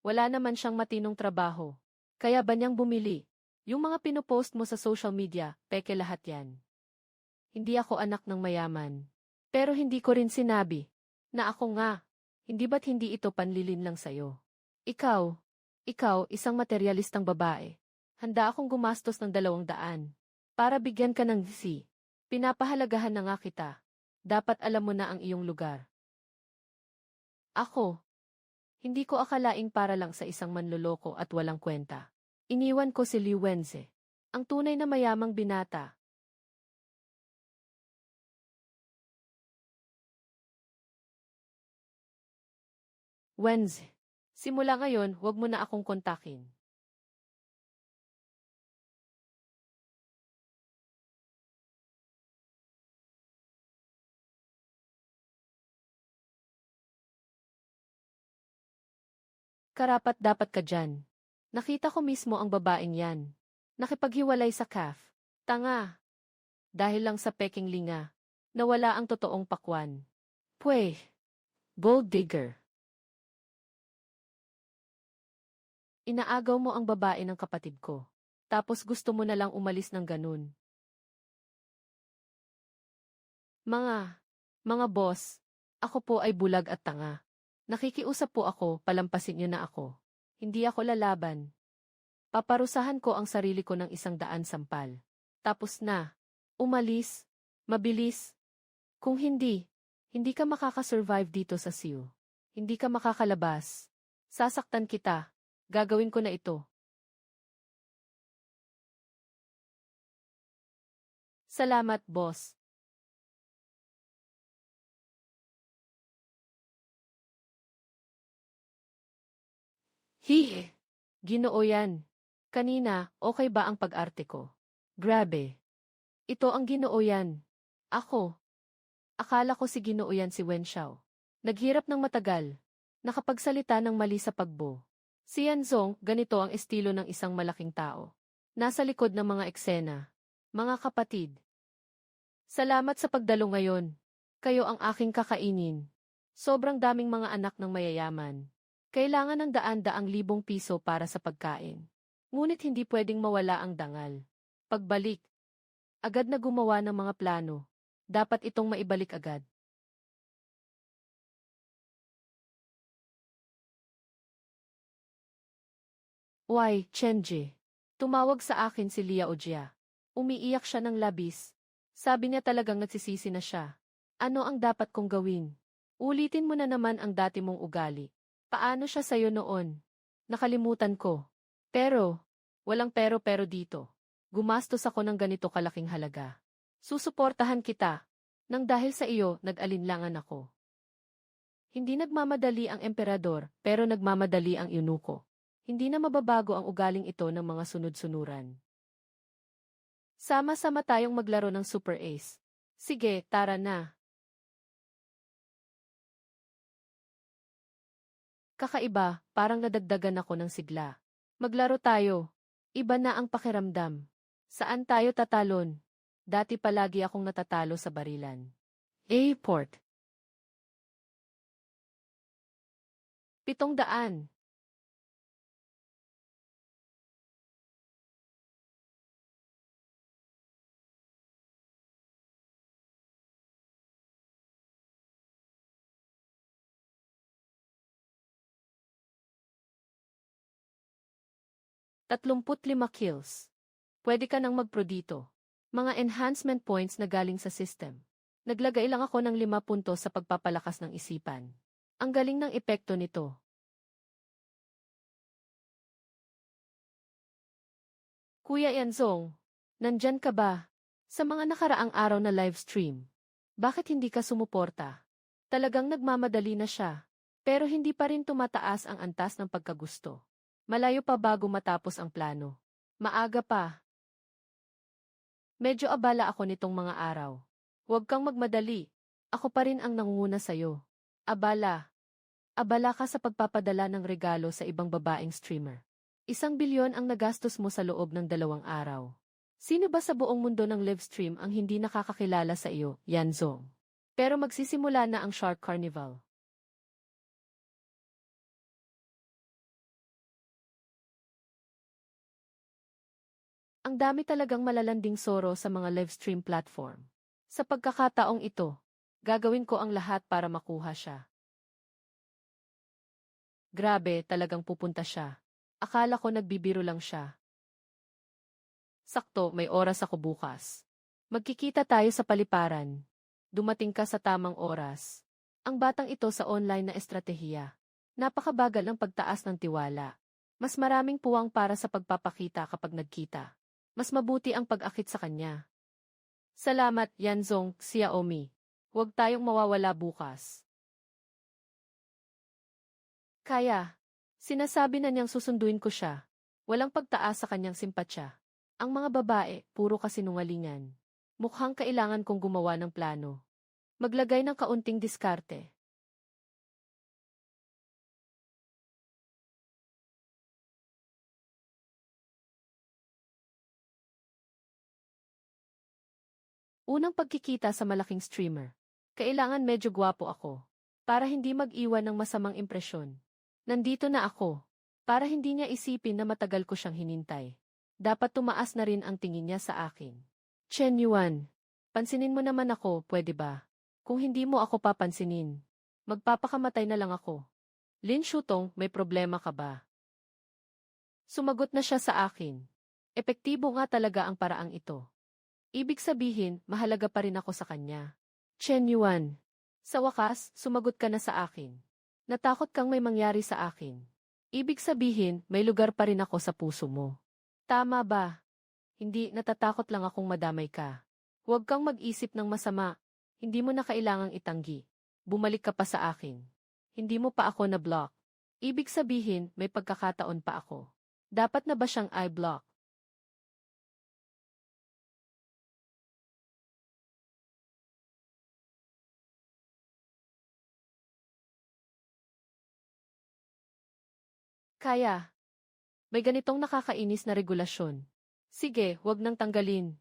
Wala naman siyang matinong trabaho. Kaya ba niyang bumili? Yung mga pinopost mo sa social media, peke lahat yan. Hindi ako anak ng mayaman. Pero hindi ko rin sinabi na ako nga. Hindi ba't hindi ito panlilin lang sa'yo? Ikaw, isang materyalistang babae. Handa akong gumastos ng 200 para bigyan ka ng si. Pinapahalagahan na nga kita. Dapat alam mo na ang iyong lugar. Ako, hindi ko akalaing para lang sa isang manloloko at walang kwenta. Iniwan ko si Liu Wenze, ang tunay na mayamang binata. Wenze, simula ngayon, huwag mo na akong kontakin. Karapat-dapat ka dyan. Nakita ko mismo ang babaeng yan. Nakipaghiwalay sa calf. Tanga. Dahil lang sa peking linga. Nawala ang totoong pakwan. Pwe. Gold digger. Inaagaw mo ang babae ng kapatid ko. Tapos gusto mo na lang umalis ng ganun. Mga boss, ako po ay bulag at tanga. Nakikiusap po ako, palampasin niyo na ako. Hindi ako lalaban. Paparusahan ko ang sarili ko ng 100 sampal. Tapos na. Umalis. Mabilis. Kung hindi ka makakasurvive dito sa SEAL. Hindi ka makakalabas. Sasaktan kita. Gagawin ko na ito. Salamat, boss. Hihe. Ginoo yan. Kanina, okay ba ang pag-arte ko? Grabe. Ito ang Ginoo yan. Ako. Akala ko si Ginoo yan si Wen Xiao. Naghirap ng matagal. Nakapagsalita ng mali sa pagbo. Si Yanzong, ganito ang estilo ng isang malaking tao. Nasa likod ng mga eksena. Mga kapatid. Salamat sa pagdalo ngayon. Kayo ang aking kakainin. Sobrang daming mga anak ng mayayaman. Kailangan ng daan-daang libong piso para sa pagkain. Ngunit hindi pwedeng mawala ang dangal. Pagbalik. Agad na gumawa ng mga plano. Dapat itong maibalik agad. Why, Chenji? Tumawag sa akin si Liao Jia. Umiiyak siya ng labis. Sabi niya talagang nagsisisi na siya. Ano ang dapat kong gawin? Ulitin mo na naman ang dati mong ugali. Paano siya sa'yo noon? Nakalimutan ko. Pero, walang pero dito. Gumastos ako ng ganito kalaking halaga. Susuportahan kita. Nang dahil sa iyo, nag-alinlangan ako. Hindi nagmamadali ang emperador, pero nagmamadali ang eunuko. Hindi na mababago ang ugaling ito ng mga sunod-sunuran. Sama-sama tayong maglaro ng Super Ace. Sige, tara na. Kakaiba, parang nadagdagan ako ng sigla. Maglaro tayo. Iba na ang pakiramdam. Saan tayo tatalon? Dati palagi akong natatalo sa barilan. Port. 700. ₱35 kills. Pwede ka nang mag-pro dito. Mga enhancement points na galing sa system. Naglagay lang ako ng 5 puntos sa pagpapalakas ng isipan. Ang galing ng epekto nito. Kuya Yanzong, nandyan ka ba? Sa mga nakaraang araw na live stream, bakit hindi ka sumuporta? Talagang nagmamadali na siya, pero hindi pa rin tumataas ang antas ng pagkagusto. Malayo pa bago matapos ang plano. Maaga pa. Medyo abala ako nitong mga araw. Huwag kang magmadali. Ako pa rin ang nangunguna sa'yo. Abala. Abala ka sa pagpapadala ng regalo sa ibang babaeng streamer. 1 bilyon ang nagastos mo sa loob ng 2 araw. Sino ba sa buong mundo ng live stream ang hindi nakakakilala sa iyo, Yanzong? Pero magsisimula na ang Shark Carnival. Ang dami talagang malalanding soro sa mga livestream platform. Sa pagkakataong ito, gagawin ko ang lahat para makuha siya. Grabe, talagang pupunta siya. Akala ko nagbibiro lang siya. Sakto, may oras ako bukas. Magkikita tayo sa paliparan. Dumating ka sa tamang oras. Ang batang ito sa online na estratehiya. Napakabagal ng pagtaas ng tiwala. Mas maraming puwang para sa pagpapakita kapag nagkita. Mas mabuti ang pag-akit sa kanya. Salamat, Yanzong, Xiaomi. Huwag tayong mawawala bukas. Kaya, sinasabi na niyang susunduin ko siya. Walang pagtaas sa kanyang simpatsya. Ang mga babae, puro kasinungalingan. Mukhang kailangan kong gumawa ng plano. Maglagay ng kaunting diskarte. Unang pagkikita sa malaking streamer. Kailangan medyo gwapo ako. Para hindi mag-iwan ng masamang impresyon. Nandito na ako. Para hindi niya isipin na matagal ko siyang hinintay. Dapat tumaas na rin ang tingin niya sa akin. Chen Yuan, pansinin mo naman ako, pwede ba? Kung hindi mo ako papansinin, magpapakamatay na lang ako. Lin Shutong, may problema ka ba? Sumagot na siya sa akin. Epektibo nga talaga ang paraang ito. Ibig sabihin, mahalaga pa rin ako sa kanya. Chen Yuan, sa wakas, sumagot ka na sa akin. Natakot kang may mangyari sa akin. Ibig sabihin, may lugar pa rin ako sa puso mo. Tama ba? Hindi, natatakot lang akong madamay ka. Huwag kang mag-isip ng masama. Hindi mo na kailangang itanggi. Bumalik ka pa sa akin. Hindi mo pa ako na-block. Ibig sabihin, may pagkakataon pa ako. Dapat na ba siyang i-block? Kaya. May ganitong nakakainis na regulasyon. Sige, huwag nang tanggalin.